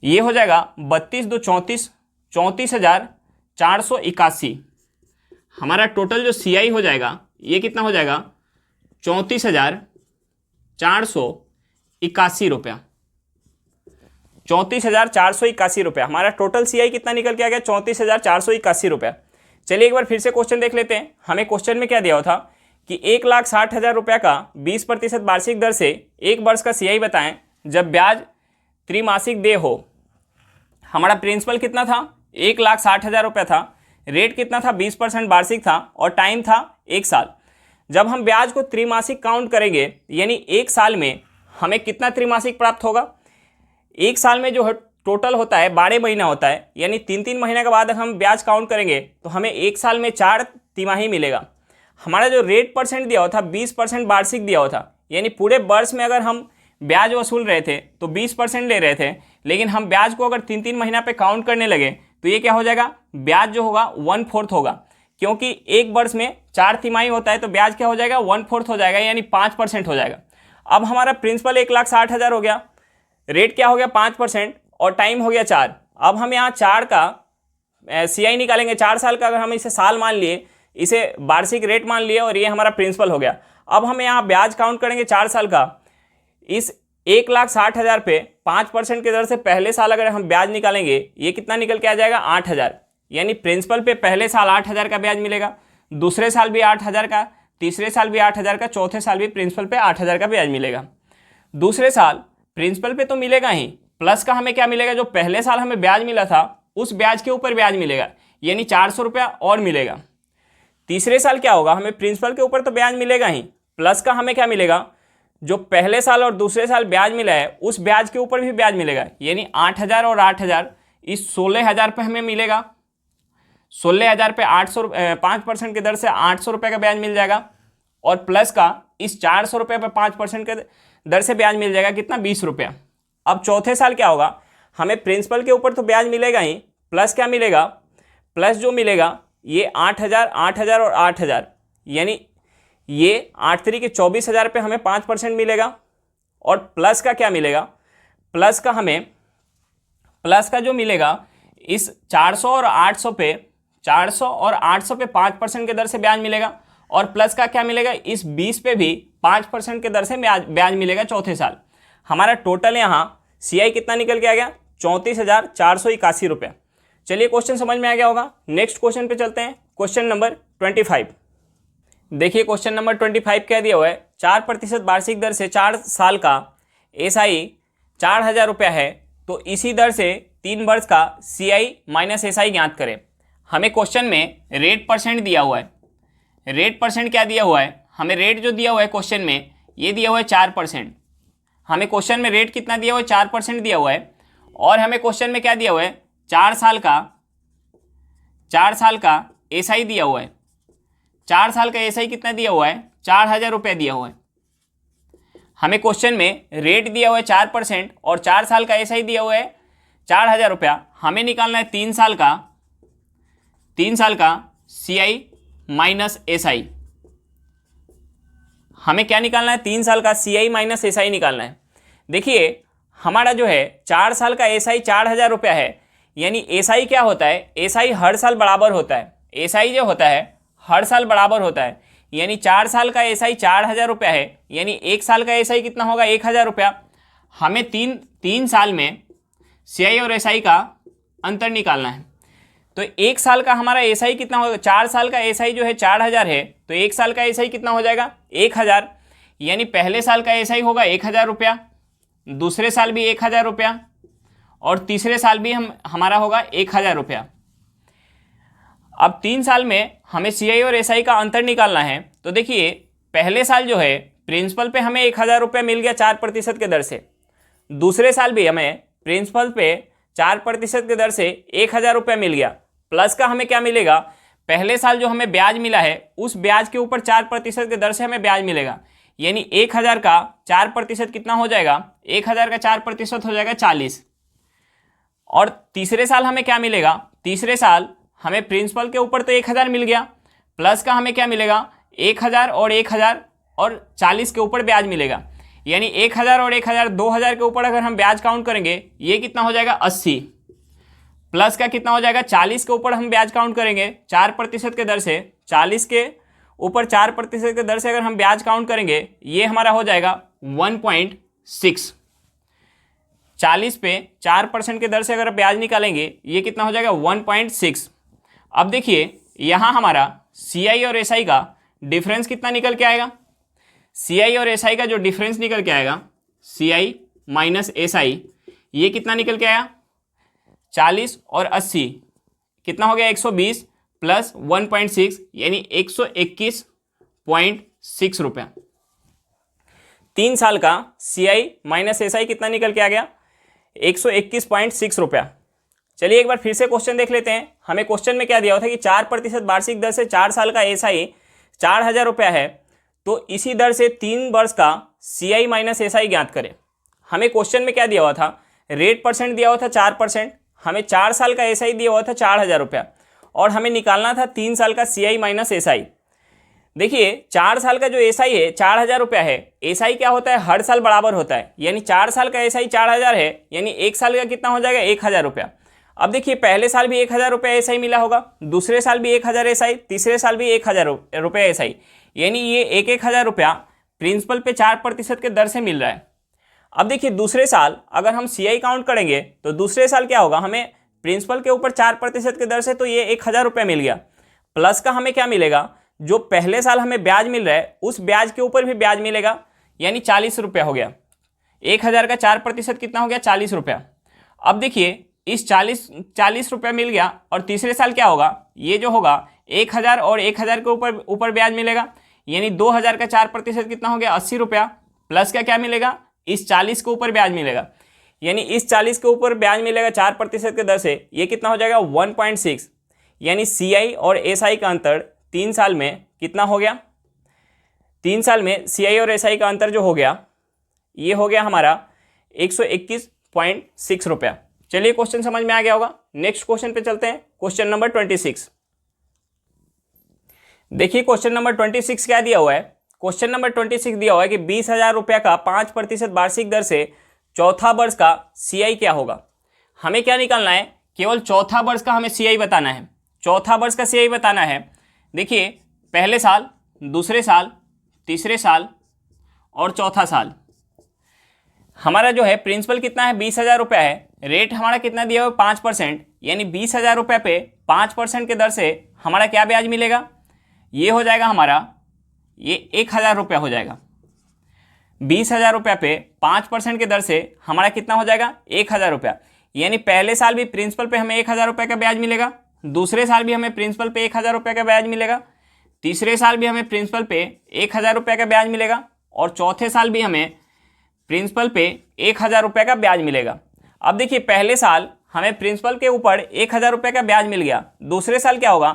ये हो जाएगा 32 2 34, 34,481। हमारा टोटल जो CI हो जाएगा ये कितना हो जाएगा, 34,481 रुपया। 34,481 रुपया। हमारा टोटल CI कितना निकल के आ गया? 34,481 रुपया। चलिए एक बार फिर से क्वेश्चन देख लेते हैं। हमें क्वेश्चन में क्या दिया हुआ था कि 1,60,000 रुपया का 20% वार्षिक दर से 1 वर्ष का CI बताएं जब ब्याज त्रिमासिक दे हो। हमारा प्रिंसिपल कितना था? 1,60,000 रुपया था। रेट कितना था? 20% वार्षिक था और टाइम था 1 साल। जब हम ब्याज को त्रिमासिक काउंट करेंगे यानी 1 साल में हमें कितना त्रिमासिक प्राप्त होगा? 1 साल में जो है टोटल होता है 12 महीना होता है, यानी 3-3 महीने के बाद हम ब्याज काउंट करेंगे तो हमें 1 साल में 4 तिमाही मिलेगा। हमारा जो रेट परसेंट दिया हुआ था 20% वार्षिक दिया हुआ था, यानी पूरे वर्ष में अगर हम ब्याज वसूल रहे थे तो 20% ले रहे थे, लेकिन हम ब्याज को अगर 3-3 महीना पे काउंट करने लगे तो ये क्या हो जाएगा? ब्याज जो होगा 1/4 होगा, क्योंकि एक वर्ष में 4 तिमाही होता है तो ब्याज क्या हो जाएगा? 1/4 हो जाएगा, यानी 5% हो जाएगा। अब हमारा प्रिंसिपल 1,60,000 हो गया, रेट क्या हो गया? 5% और टाइम हो गया 4। अब हम यहाँ 4 का CI निकालेंगे। 4 साल का, अगर हम इसे साल मान लिए, इसे वार्षिक रेट मान लिए और ये हमारा प्रिंसिपल हो गया। अब हम यहाँ ब्याज काउंट करेंगे 4 साल का। इस 1,60,000 पे 5% की दर से पहले साल अगर हम ब्याज निकालेंगे, ये कितना निकल के आ जाएगा? 8,000। यानी प्रिंसिपल पे पहले साल 8,000 का ब्याज मिलेगा, दूसरे साल भी 8,000 का, तीसरे साल भी 8,000 का, चौथे साल भी प्रिंसिपल पे 8,000 का ब्याज मिलेगा। दूसरे साल प्रिंसिपल पे तो मिलेगा ही, प्लस का हमें क्या मिलेगा? जो पहले साल हमें ब्याज मिला था उस ब्याज के ऊपर ब्याज मिलेगा, यानी 400 रुपया और मिलेगा। तीसरे साल क्या होगा? हमें प्रिंसिपल के ऊपर तो ब्याज मिलेगा ही, प्लस का हमें क्या मिलेगा? जो पहले साल और दूसरे साल ब्याज मिला है उस ब्याज के ऊपर भी ब्याज मिलेगा, यानी 8,000 और 8,000 इस 16,000 पे हमें मिलेगा। 16,000 पे 5% की दर से 800 रुपये का ब्याज मिल जाएगा, और प्लस का इस 400 रुपये पर 5% के दर से ब्याज मिल जाएगा, कितना? 20 रुपया। अब चौथे साल क्या होगा? हमें प्रिंसिपल के ऊपर तो ब्याज मिलेगा ही, प्लस क्या मिलेगा? प्लस जो मिलेगा ये 8,000, 8,000 और 8,000, यानी ये 8 तरीके 24,000 पे हमें 5% मिलेगा। और प्लस का क्या मिलेगा? प्लस का जो मिलेगा इस 400 और 800 पे 5% के दर से ब्याज मिलेगा, और प्लस का क्या मिलेगा? इस 20 पे भी 5% के दर से ब्याज मिलेगा चौथे साल। हमारा टोटल यहाँ CI कितना निकल के आ गया? 34,481 रुपया। चलिए क्वेश्चन समझ में आ गया होगा। नेक्स्ट क्वेश्चन पे चलते हैं, क्वेश्चन नंबर 25। देखिए क्वेश्चन नंबर 25 क्या दिया हुआ है? 4% वार्षिक दर से 4 साल का SI 4,000 रुपया है, तो इसी दर से 3 वर्ष का CI माइनस SI ज्ञात करें। हमें क्वेश्चन में रेट परसेंट दिया हुआ है। रेट परसेंट क्या दिया हुआ है? हमें रेट जो दिया हुआ है क्वेश्चन में, ये दिया हुआ है 4%। हमें क्वेश्चन में रेट कितना दिया हुआ है? 4% दिया हुआ है। और हमें क्वेश्चन में क्या दिया हुआ है? 4 साल का SI दिया हुआ है। 4 साल का SI कितना दिया हुआ है? 4,000 रुपया दिया हुआ है। हमें क्वेश्चन में रेट दिया हुआ है 4% और 4 साल का SI दिया हुआ है 4,000 रुपया। हमें निकालना है 3 साल का CI माइनस SI। हमें क्या निकालना है? 3 साल का CI माइनस SI निकालना है। देखिए हमारा जो है 4 साल का SI 4,000 रुपया है, यानी SI क्या होता है? SI हर साल बराबर होता है। SI जो होता है हर साल बराबर होता है, यानी 4 साल का SI 4,000 रुपया है, यानी 1 साल का SI कितना होगा? 1,000 रुपया। हमें तीन साल में CI और SI का अंतर निकालना है। तो 1 साल का हमारा SI कितना होगा? 4 साल का SI जो है 4,000 है, तो 1 साल का SI कितना हो जाएगा? 1,000, यानी पहले साल का SI होगा 1,000 रुपया, दूसरे साल भी 1,000 रुपया, और तीसरे साल भी हमारा होगा 1,000 रुपया। अब 3 साल में हमें CI और SI का अंतर निकालना है। तो देखिए पहले साल जो है प्रिंसिपल पे हमें 1,000 रुपया मिल गया 4% के दर से, दूसरे साल भी हमें प्रिंसिपल पे 4% के दर से 1,000 रुपया मिल गया। प्लस का हमें क्या मिलेगा? पहले साल जो हमें ब्याज मिला है उस ब्याज के ऊपर 4% के दर से हमें ब्याज मिलेगा, यानी 1,000 का 4% कितना हो जाएगा? 1,000 का 4% हो जाएगा 40। और तीसरे साल हमें क्या मिलेगा? तीसरे साल हमें प्रिंसिपल के ऊपर तो 1,000 मिल गया, प्लस का हमें क्या मिलेगा? 1,000 और 1,000 और 40 के ऊपर ब्याज मिलेगा, यानी 1,000 और 1,000 2,000 के ऊपर अगर हम ब्याज काउंट करेंगे ये कितना हो जाएगा? 80। प्लस का कितना हो जाएगा? 40 के ऊपर हम ब्याज काउंट करेंगे 4% के दर से, 40 के ऊपर 4% के दर से अगर हम ब्याज काउंट करेंगे ये हमारा हो जाएगा 1.6। 40 पे 4% के दर से अगर ब्याज निकालेंगे ये कितना हो जाएगा 1.6। अब देखिए यहाँ हमारा CI और SI का डिफरेंस कितना निकल के आएगा। CI और SI का जो डिफरेंस निकल के आएगा CI माइनस SI ये कितना निकल के आया 40 और 80 कितना हो गया 120 प्लस 1.6 यानी 121.6 रुपया। 3 साल का CI माइनस SI कितना निकल के आ गया 121.6 रुपया। चलिए एक बार फिर से क्वेश्चन देख लेते हैं। हमें क्वेश्चन में क्या दिया हुआ था कि 4% वार्षिक दर से 4 साल का SI 4000 रुपया है, तो इसी दर से 3 वर्ष का CI माइनस SI ज्ञात करें। हमें क्वेश्चन में क्या दिया हुआ था, रेट परसेंट दिया हुआ था 4%, हमें 4 साल का SI दिया हुआ था 4000 रुपया और हमें निकालना था 3 साल का CI माइनस SI। देखिए 4 साल का जो SI है 4000 रुपया है, SI क्या होता है हर साल बराबर होता है, यानी 4 साल का SI 4000 है यानी 1 साल का कितना हो जाएगा 1000 रुपया। अब देखिए पहले साल भी 1000 रुपया SI मिला होगा, दूसरे साल भी 1000 SI, तीसरे साल भी 1000 रुपया SI, यानी ये 1,000 रुपया प्रिंसिपल पे 4% के दर से मिल रहा है। अब देखिए दूसरे साल अगर हम CI काउंट करेंगे तो दूसरे साल क्या होगा, हमें प्रिंसिपल के ऊपर 4% के दर से तो ये 1000 रुपया मिल गया, प्लस का हमें क्या मिलेगा, जो पहले साल हमें ब्याज मिल रहा है उस ब्याज के ऊपर भी ब्याज मिलेगा, यानी 40 रुपया हो गया। 1000 का 4% कितना हो गया 40 रुपया। अब देखिए इस 40 रुपया मिल गया और तीसरे साल क्या होगा, ये जो होगा 1000 और 1000 के ऊपर ब्याज मिलेगा, यानी 2000 का 4% कितना हो गया 80 रुपया, प्लस का क्या मिलेगा इस 40 के ऊपर ब्याज मिलेगा, यानी इस 40 के ऊपर ब्याज मिलेगा 4% के दर से, ये कितना हो जाएगा 1.6, यानी CI और SI का अंतर 3 साल में कितना हो गया, 3 साल में CI और SI का अंतर जो हो गया ये हो गया हमारा 121.6 रुपया। चलिए क्वेश्चन समझ में आ गया होगा। नेक्स्ट क्वेश्चन पे चलते हैं, क्वेश्चन नंबर 26। देखिए क्वेश्चन नंबर 26 क्या दिया हुआ है। क्वेश्चन नंबर 26 दिया हुआ है कि 20,000 रुपया का 5% वार्षिक दर से चौथा वर्ष का CI क्या होगा। हमें क्या निकालना है, केवल चौथा वर्ष का हमें CI बताना है, चौथा वर्ष का CI बताना है। देखिए पहले साल, दूसरे साल, तीसरे साल और चौथा साल। हमारा जो है प्रिंसिपल कितना है 20,000 रुपया है, रेट हमारा कितना दिया हुआ 5%, यानी 20,000 रुपये पे 5% के दर से हमारा क्या ब्याज मिलेगा, ये हो जाएगा हमारा ये 1000 रुपया हो जाएगा। 20,000 रुपये पे 5% के दर से हमारा कितना हो जाएगा 1000 रुपया, यानी पहले साल भी प्रिंसिपल पे हमें 1000 रुपये का ब्याज मिलेगा, दूसरे साल भी हमें प्रिंसिपल पे 1000 रुपये का ब्याज मिलेगा, तीसरे साल भी हमें प्रिंसिपल पे 1000 रुपये का ब्याज मिलेगा और चौथे साल भी हमें प्रिंसिपल पे 1000 रुपये का ब्याज मिलेगा। अब देखिए पहले साल हमें प्रिंसिपल के ऊपर 1000 रुपये का ब्याज मिल गया, दूसरे साल क्या होगा,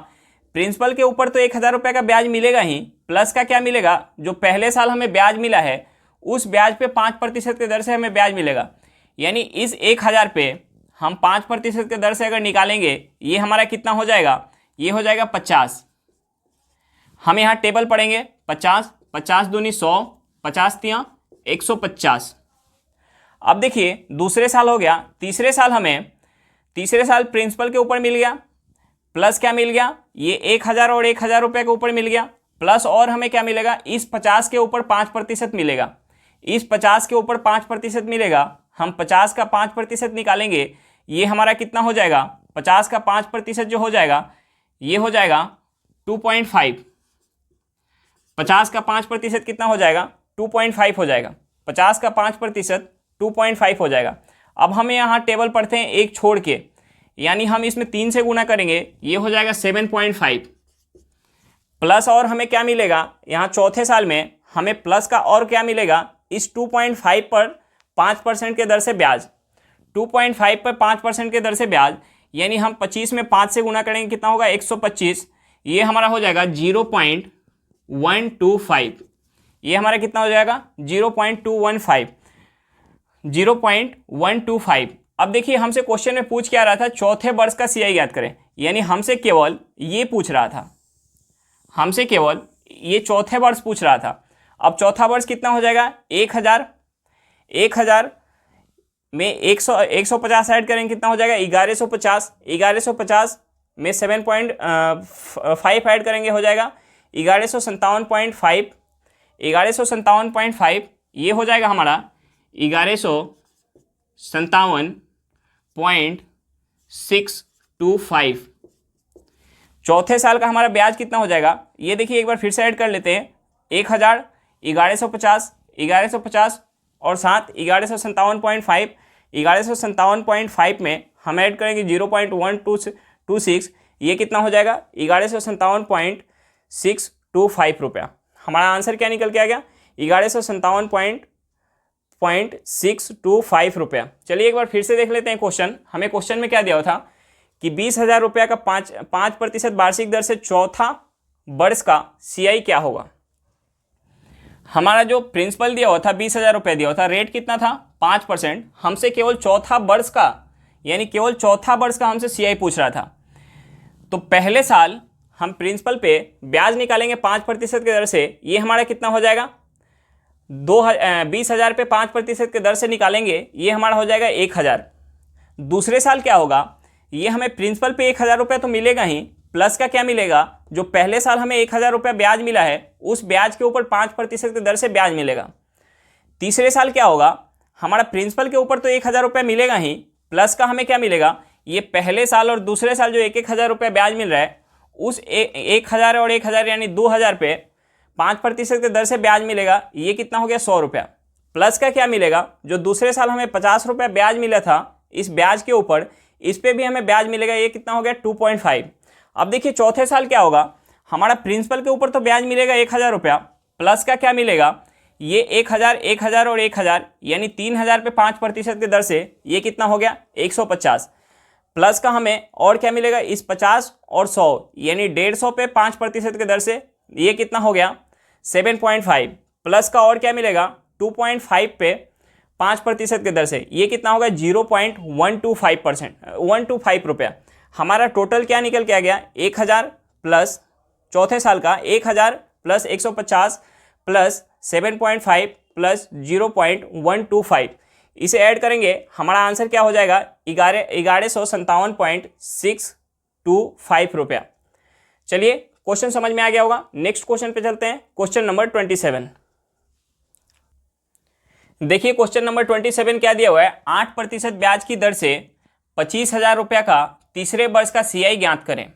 प्रिंसिपल के ऊपर तो 1000 रुपये का ब्याज मिलेगा ही, प्लस का क्या मिलेगा, जो पहले साल हमें ब्याज मिला है उस ब्याज पे 5% के दर से हमें ब्याज मिलेगा, यानी इस 1000 पे हम 5% के दर से अगर निकालेंगे ये हमारा कितना हो जाएगा, ये हो जाएगा 50। हम यहाँ टेबल पढ़ेंगे 50, 50 दूनी 100, 50 तियाँ 150। अब देखिए दूसरे साल हो गया, तीसरे साल प्रिंसिपल के ऊपर मिल गया, प्लस क्या मिल गया, ये 1000 और 1000 रुपये के ऊपर मिल गया, प्लस और हमें क्या मिलेगा, इस 50 के ऊपर 5% मिलेगा, इस 50 के ऊपर 5% मिलेगा। हम 50 का 5% निकालेंगे, ये हमारा कितना हो जाएगा, 50 का 5% जो हो जाएगा ये हो जाएगा 2.5। 50 का 5% कितना हो जाएगा 2.5 हो जाएगा, 50 का 5% 2.5 हो जाएगा। अब हमें यहाँ टेबल पढ़ते हैं एक छोड़ के, यानी हम इसमें 3 से गुना करेंगे, ये हो जाएगा 7.5, प्लस और हमें क्या मिलेगा, यहाँ चौथे साल में हमें प्लस का और क्या मिलेगा, इस 2.5 पर 5% के दर से ब्याज, 2.5 पर 5% के दर से ब्याज, यानी हम 25 में 5 से गुना करेंगे कितना होगा 125, ये हमारा हो जाएगा 0.125, ये हमारा कितना हो जाएगा 0.125। अब देखिए हमसे क्वेश्चन में पूछ क्या रहा था, चौथे वर्ष का CI ज्ञात करें, यानी हमसे केवल ये पूछ रहा था, हमसे केवल ये चौथे वर्ष पूछ रहा था। अब चौथा वर्ष कितना हो जाएगा 1000 में 150 ऐड करेंगे कितना हो जाएगा 1150 में 7.5 ऐड करेंगे हो जाएगा 1157.5, ये हो जाएगा हमारा 1157 57.625। चौथे साल का हमारा ब्याज कितना हो जाएगा, ये देखिए एक बार फिर से ऐड कर लेते हैं। 1000, 1150, 1150 और 7, 1157.5। 1157.5 में हम ऐड करेंगे 0.1226, ये कितना हो जाएगा 1157.625 रुपया। हमारा आंसर क्या निकल के आ गया, 1157.625 रुपया। चलिए एक बार फिर से देख लेते हैं क्वेश्चन। हमें क्वेश्चन में क्या दिया हुआ था कि 20,000 रुपया का 5% वार्षिक दर से चौथा वर्ष का CI क्या होगा। हमारा जो प्रिंसिपल दिया हुआ था 20,000 रुपया दिया हुआ था, रेट कितना था 5%, हमसे केवल चौथा वर्ष का, यानी केवल चौथा वर्ष का हमसे CI पूछ रहा था। तो पहले साल हम प्रिंसिपल पे ब्याज निकालेंगे 5% के दर से, ये हमारा कितना हो जाएगा 20,000 पे 5% के दर से निकालेंगे, ये हमारा हो जाएगा 1,000। दूसरे साल क्या होगा, ये हमें प्रिंसिपल पे 1,000 रुपया तो मिलेगा ही, प्लस का क्या मिलेगा, जो पहले साल हमें 1,000 रुपया ब्याज मिला है उस ब्याज के ऊपर 5% की दर से ब्याज मिलेगा। तीसरे साल क्या होगा, हमारा प्रिंसिपल के ऊपर तो 1,000 रुपया मिलेगा ही, प्लस का हमें क्या मिलेगा, ये पहले साल और दूसरे साल जो 1,000 रुपया ब्याज मिल रहा है उस 1,000 और 1,000 यानी 2,000 पे 5% की दर से ब्याज मिलेगा, ये कितना हो गया 100 रुपया। प्लस का क्या मिलेगा, जो दूसरे साल हमें 50 रुपया ब्याज मिला था इस ब्याज के ऊपर, इस पे भी हमें ब्याज मिलेगा, ये कितना हो गया 2.5। अब देखिए चौथे साल क्या होगा, हमारा प्रिंसिपल के ऊपर तो ब्याज मिलेगा 1,000 रुपया, प्लस का क्या मिलेगा, ये 1,000, 1,000 और 1,000 यानी 3,000 पे 5% की दर से ये कितना हो गया 150। प्लस का हमें और क्या मिलेगा, इस 50 और 100 यानी 150 पे 5% की दर से ये कितना हो गया 7.5। प्लस का और क्या मिलेगा 2.5 पे 5% की दर से, ये कितना होगा 0.125 रुपया। हमारा टोटल क्या निकल के आ गया 1,000 प्लस चौथे साल का 1,000 प्लस 150 प्लस 7.5 प्लस 0.125, इसे ऐड करेंगे हमारा आंसर क्या हो जाएगा 1157.625 रुपया। चलिए क्वेश्चन समझ में आ गया होगा। नेक्स्ट क्वेश्चन पे चलते हैं, क्वेश्चन नंबर 27। देखिए क्वेश्चन नंबर 27 क्या दिया हुआ है, 8% ब्याज की दर से 25,000 रुपया का तीसरे वर्ष का CI ज्ञात करें।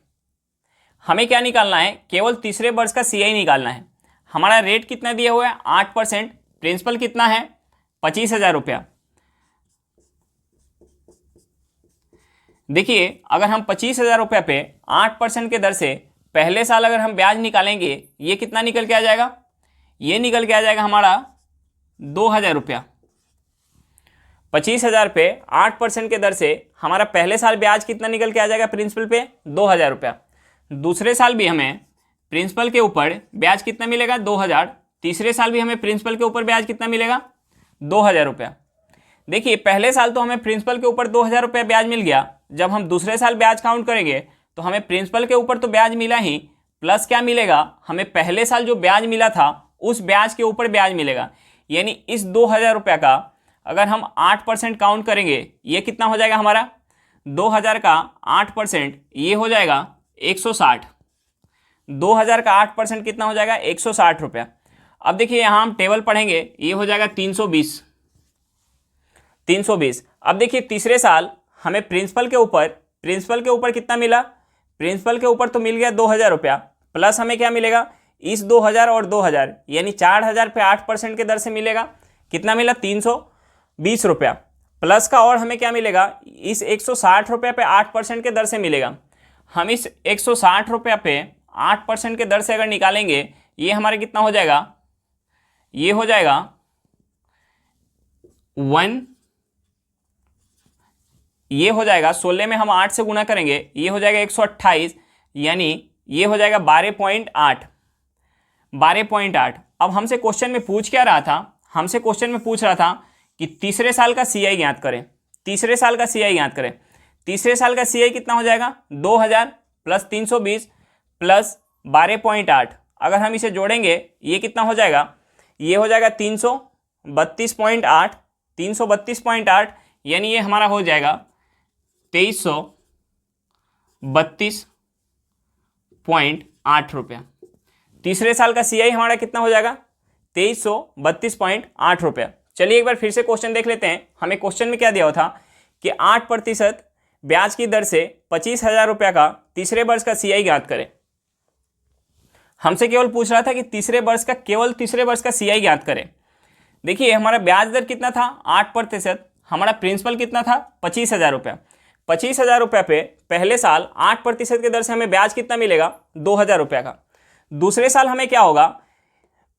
हमें क्या निकालना है, केवल तीसरे वर्ष का CI निकालना है। हमारा रेट कितना दिया हुआ है 8%, प्रिंसिपल कितना है 25,000 रुपया। देखिए अगर हम 25,000 रुपया पे 8% के दर से पहले साल अगर हम ब्याज निकालेंगे, ये कितना निकल के आ जाएगा, ये निकल के आ जाएगा हमारा 2,000 रुपया। 25,000 पे 8% के दर से हमारा पहले साल ब्याज कितना निकल के आ जाएगा प्रिंसिपल पे 2,000 रुपया। दूसरे साल भी हमें प्रिंसिपल के ऊपर ब्याज कितना मिलेगा 2,000। तीसरे साल भी हमें प्रिंसिपल के ऊपर ब्याज कितना मिलेगा 2,000 रुपया। देखिए पहले साल तो हमें प्रिंसिपल के ऊपर 2,000 रुपया ब्याज मिल गया, जब हम दूसरे साल ब्याज काउंट करेंगे तो हमें प्रिंसिपल के ऊपर तो ब्याज मिला ही, प्लस क्या मिलेगा, हमें पहले साल जो ब्याज मिला था उस ब्याज के ऊपर ब्याज मिलेगा। यानी इस 2,000 रुपया का अगर हम 8% काउंट करेंगे, ये कितना हो जाएगा हमारा 2,000 का 8%, ये हो जाएगा 160। 2,000 का 8% कितना हो जाएगा 160 रुपया। अब देखिए यहाँ हम टेबल पढ़ेंगे, ये हो जाएगा 320। 320। अब देखिए तीसरे साल हमें प्रिंसिपल के ऊपर कितना मिला, प्रिंसिपल के ऊपर तो मिल गया 2,000 रुपया, प्लस हमें क्या मिलेगा इस 2,000 और 2,000 यानी 4,000 पे 8% के दर से मिलेगा, कितना मिला 320 रुपया। प्लस का और हमें क्या मिलेगा, इस 160 रुपये पे 8% के दर से मिलेगा। हम इस 160 रुपया पे 8% के दर से अगर निकालेंगे, ये हमारे कितना हो जाएगा, ये हो जाएगा 16 में हम 8 से गुना करेंगे, ये हो जाएगा 128, यानी ये हो जाएगा 12.8। अब हमसे क्वेश्चन में पूछ क्या रहा था, हमसे क्वेश्चन में पूछ रहा था कि तीसरे साल का CI ज्ञात करें। तीसरे साल का CI ज्ञात करें। तीसरे साल का CI कितना हो जाएगा 2,000 प्लस 320 प्लस 12.8। अगर हम इसे जोड़ेंगे ये कितना हो जाएगा, ये हो जाएगा 332.8। 332.8 यानी ये हमारा हो जाएगा 2332.8 रुपया। तीसरे साल का CI हमारा कितना हो जाएगा 2332.8 रुपया। चलिए एक बार फिर से क्वेश्चन देख लेते हैं। हमें क्वेश्चन में क्या दिया हुआ था कि 8% ब्याज की दर से 25,000 रुपये का तीसरे वर्ष का CI ज्ञात करें। हमसे केवल पूछ रहा था कि केवल तीसरे वर्ष का CI ज्ञात करें। देखिए हमारा ब्याज दर कितना था 8%, हमारा प्रिंसिपल कितना था 25,000 रुपये। 25,000 रुपये पे पहले साल 8% की दर से हमें ब्याज कितना मिलेगा 2,000 रुपये का। दूसरे साल हमें क्या होगा,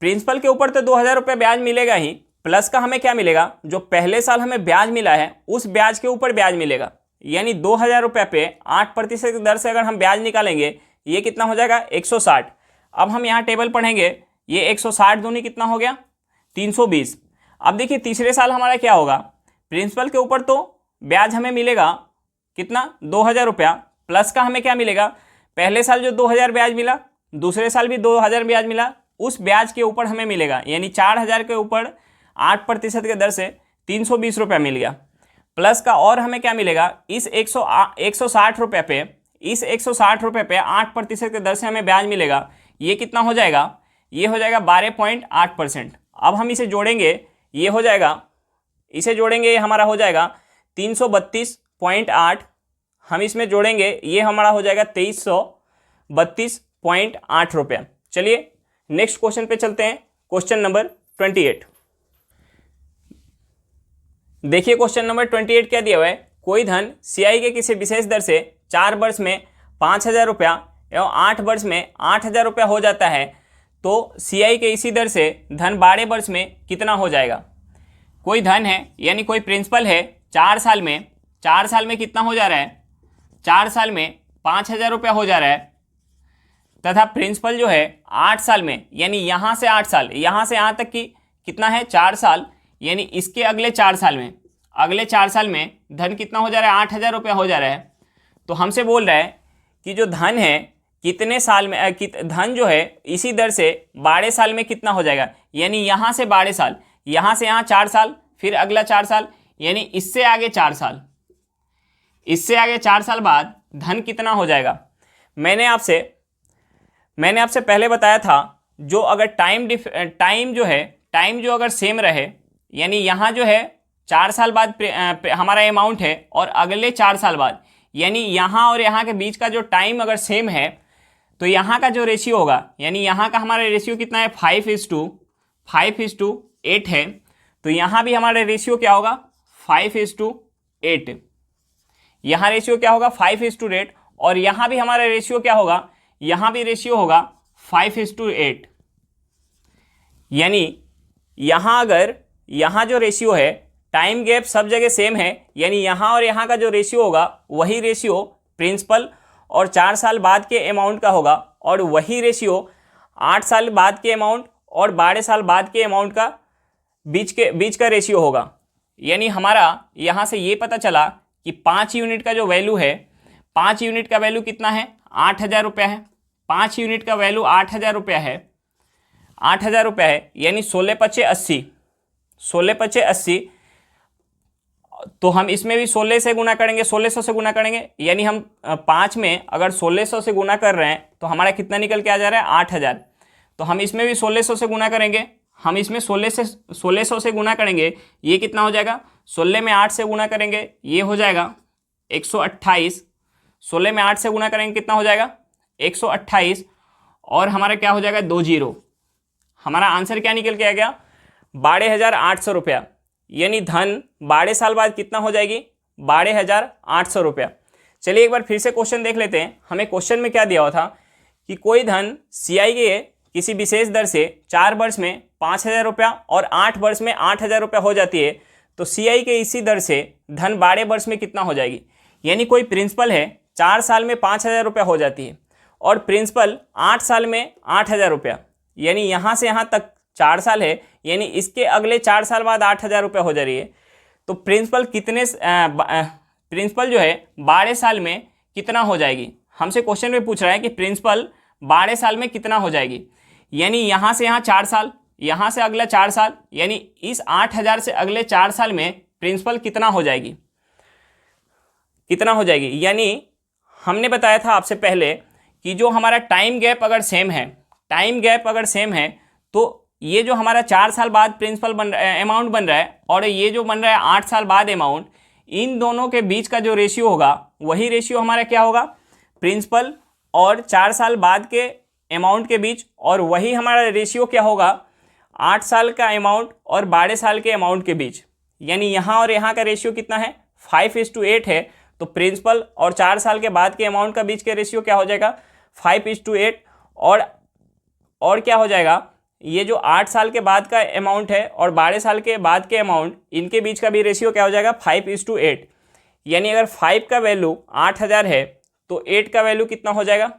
प्रिंसिपल के ऊपर तो 2,000 रुपये ब्याज मिलेगा ही, प्लस का हमें क्या मिलेगा, जो पहले साल हमें ब्याज मिला है उस ब्याज के ऊपर ब्याज मिलेगा। यानी 2,000 रुपये पे 8% की दर से अगर हम ब्याज निकालेंगे ये कितना हो जाएगा 160। अब हम यहाँ टेबल पढ़ेंगे, ये 160 दूनी कितना हो गया 320। अब देखिए तीसरे साल हमारा क्या होगा, प्रिंसिपल के ऊपर तो ब्याज हमें मिलेगा कितना 2,000 रुपया, प्लस का हमें क्या मिलेगा, पहले साल जो 2,000 ब्याज मिला दूसरे साल भी 2,000 ब्याज मिला, उस ब्याज के ऊपर हमें मिलेगा। यानी 4,000 के ऊपर 8% के दर से 320 रुपया मिल गया। प्लस का और हमें क्या मिलेगा, इस 160 रुपये पे 8% के दर से हमें ब्याज मिलेगा। ये कितना हो जाएगा, ये हो जाएगा 12.8%। अब हम इसे जोड़ेंगे, ये हो जाएगा, इसे जोड़ेंगे ये हमारा हो जाएगा 332.8। हम इसमें जोड़ेंगे ये हमारा हो जाएगा 2332.8 रुपया। चलिए नेक्स्ट क्वेश्चन पे चलते हैं, क्वेश्चन नंबर 28। देखिए क्वेश्चन नंबर 28 क्या दिया हुआ है, कोई धन CI के किसी विशेष दर से 4 वर्ष में 5,000 रुपया एवं 8 वर्ष में 8,000 रुपया हो जाता है, तो CI के इसी दर से धन 12 वर्ष में कितना हो जाएगा। कोई धन है यानी कोई प्रिंसिपल है 4 साल में कितना हो जा रहा है, 4 साल में 5,000 रुपया हो जा रहा है, तथा प्रिंसिपल जो है 8 साल में, यानी यहाँ से 8 साल, यहाँ से यहाँ तक की कितना है 4 साल, यानी इसके अगले 4 साल में धन कितना हो जा रहा है 8,000 रुपया हो जा रहा है। तो हमसे बोल रहा है कि जो धन है कितने साल में धन जो है इसी दर से 12 साल में कितना हो जाएगा। यानी यहाँ से 12 साल, यहाँ से यहाँ 4 साल, फिर अगला 4 साल, यानी इससे आगे 4 साल, इससे आगे 4 साल बाद धन कितना हो जाएगा। मैंने आपसे पहले बताया था, जो अगर टाइम जो अगर सेम रहे, यानी यहाँ जो है 4 साल बाद हमारा अमाउंट है और अगले 4 साल बाद, यानी यहाँ और यहाँ के बीच का जो टाइम अगर सेम है, तो यहाँ का जो रेशियो होगा, यानी यहाँ का हमारा रेशियो कितना है 5:8 है, तो यहाँ भी हमारा रेशियो क्या होगा 5:8। यहाँ रेशियो क्या होगा 5:8, और यहाँ भी हमारा रेशियो क्या होगा, यहाँ भी रेशियो होगा 5:8। यानी यहाँ अगर यहाँ जो रेशियो है, टाइम गैप सब जगह सेम है, यानी यहाँ और यहाँ का जो रेशियो होगा वही रेशियो प्रिंसिपल और 4 साल बाद के अमाउंट का होगा, और वही रेशियो 8 साल बाद के अमाउंट और 12 साल बाद के अमाउंट का बीच का रेशियो होगा। यानी हमारा यहाँ से ये पता चला कि 5 यूनिट का जो वैल्यू है, 5 यूनिट का वैल्यू कितना है 8,000 रुपया है। 5 यूनिट का वैल्यू 8,000 रुपया है, 8,000 रुपया है, यानी 16×5 80। तो हम इसमें भी 16 से गुना करेंगे, 1600 से गुना करेंगे, यानी हम 5 में अगर 1600 से गुना कर रहे हैं तो हमारा कितना निकल के आ जा रहा है 8,000। तो हम इसमें भी 1600 से गुना करेंगे, हम इसमें 1600 से गुना करेंगे, ये कितना हो जाएगा, 16 में 8 से गुना करेंगे ये हो जाएगा 128। 16 में 8 से गुना करेंगे कितना हो जाएगा 128, और हमारा क्या हो जाएगा 2 जीरो। हमारा आंसर क्या निकल के आ गया 12,800 रुपया। यानी धन 12 साल बाद कितना हो जाएगी 12,800 रुपया। चलिए एक बार फिर से क्वेश्चन देख लेते हैं। हमें क्वेश्चन में क्या दिया हुआ था कि कोई धन CI के किसी विशेष दर से 4 वर्ष में 5,000 रुपया और 8 वर्ष में 8,000 रुपया हो जाती है, तो CI के इसी दर से धन 12 वर्ष में कितना हो जाएगी। यानी कोई प्रिंसिपल है 4 साल में 5,000 रुपया हो जाती है, और प्रिंसिपल 8 साल में 8,000 रुपया, यानी यहाँ से यहाँ तक 4 साल है, यानी इसके अगले 4 साल बाद 8,000 रुपया हो जा रही है। तो प्रिंसिपल जो है 12 साल में कितना हो जाएगी। हमसे क्वेश्चन में पूछ रहा है कि प्रिंसिपल 12 साल में कितना हो जाएगी। यानी यहाँ से यहाँ 4 साल, यहाँ से अगला 4 साल, यानी इस 8,000 से अगले 4 साल में प्रिंसिपल कितना हो जाएगी, यानी हमने बताया था आपसे पहले कि जो हमारा टाइम गैप अगर सेम है, तो ये जो हमारा 4 साल बाद प्रिंसिपल बन रहा है, अमाउंट बन रहा है, और ये जो बन रहा है 8 साल बाद अमाउंट, इन दोनों के बीच का जो रेशियो होगा वही रेशियो हमारा क्या होगा, प्रिंसिपल और 4 साल बाद के अमाउंट के बीच, और वही हमारा रेशियो क्या होगा 8 साल का अमाउंट और 12 साल के अमाउंट के बीच। यानी यहाँ और यहाँ का रेशियो कितना है, 5:8 है। तो प्रिंसिपल और 4 साल के बाद के अमाउंट का बीच के रेशियो क्या हो जाएगा, 5:8। और क्या हो जाएगा, ये जो 8 साल के बाद का अमाउंट है और 12 साल के बाद के अमाउंट, इनके बीच का भी रेशियो क्या हो जाएगा, 5:8। यानी अगर 5 का वैल्यू 8000 है तो 8 का वैल्यू कितना हो जाएगा,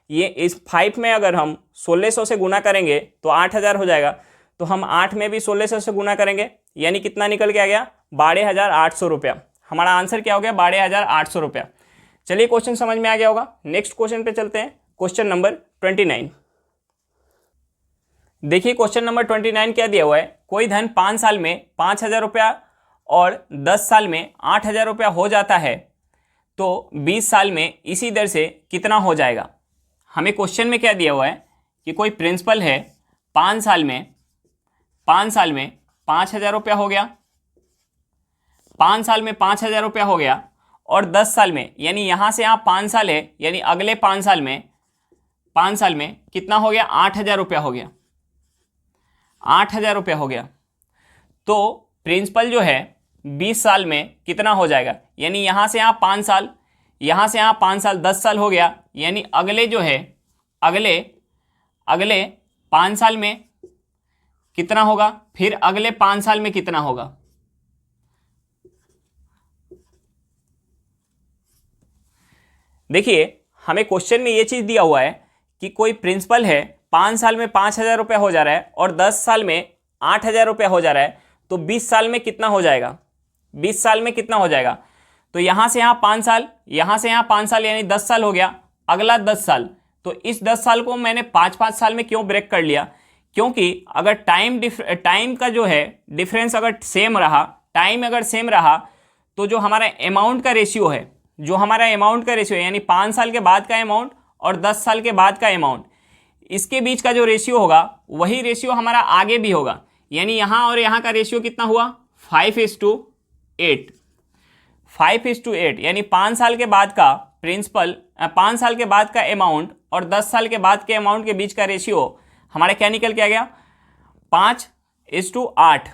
ये इस 5 में अगर हम 1600 से गुना करेंगे तो 8000 हो जाएगा। तो हम 8 में भी 1600 से गुना करेंगे, यानी कितना निकल के आ गया, 12,800 रुपया। हमारा आंसर क्या हो गया, 12,800 रुपया। चलिए क्वेश्चन समझ में आ गया होगा। नेक्स्ट क्वेश्चन पे चलते हैं, क्वेश्चन नंबर 29। देखिए क्वेश्चन नंबर 29 क्या दिया हुआ है, कोई धन 5 साल में 5,000 रुपया और 10 साल में 8,000 रुपया हो जाता है, तो 20 साल में इसी दर से कितना हो जाएगा। हमें क्वेश्चन में क्या दिया हुआ है कि कोई प्रिंसिपल है 5 साल में 5,000 रुपया हो गया, 5 साल में 5,000 रुपया हो गया, और 10 साल में, यानी यहाँ से यहाँ 5 साल है, यानी अगले 5 साल में कितना हो गया, 8,000 रुपया हो गया, 8,000 रुपया हो गया। तो प्रिंसिपल जो है 20 साल में कितना हो जाएगा, यानी यहाँ से यहाँ 5 साल, यहाँ से यहाँ 5 साल, 10 साल हो गया, यानी अगले जो है अगले 5 साल में कितना होगा, फिर अगले 5 साल में कितना होगा। देखिए हमें क्वेश्चन में ये चीज़ दिया हुआ है कि कोई प्रिंसिपल है 5 साल में 5,000 रुपया हो जा रहा है और 10 साल में 8,000 रुपया हो जा रहा है, तो 20 साल में कितना हो जाएगा, 20 साल में कितना हो जाएगा। तो यहाँ से यहाँ 5 साल, यहाँ से यहाँ 5 साल, यानी 10 साल हो गया, अगला 10 साल। तो इस 10 साल को मैंने 5-5 साल में क्यों ब्रेक कर लिया, क्योंकि अगर टाइम का जो है डिफरेंस अगर सेम रहा, टाइम अगर सेम रहा, तो जो हमारा अमाउंट का रेशियो है, यानी 5 साल के बाद का अमाउंट और 10 साल के बाद का अमाउंट, इसके बीच का जो रेशियो होगा वही रेशियो हमारा आगे भी होगा। यानी यहाँ और यहाँ का रेशियो कितना हुआ, 5:8। 5:8 यानी 5 साल के बाद का प्रिंसिपल, 5 साल के बाद का अमाउंट और 10 साल के बाद के अमाउंट के बीच का रेशियो हमारा क्या निकल के आ गया, 5:8।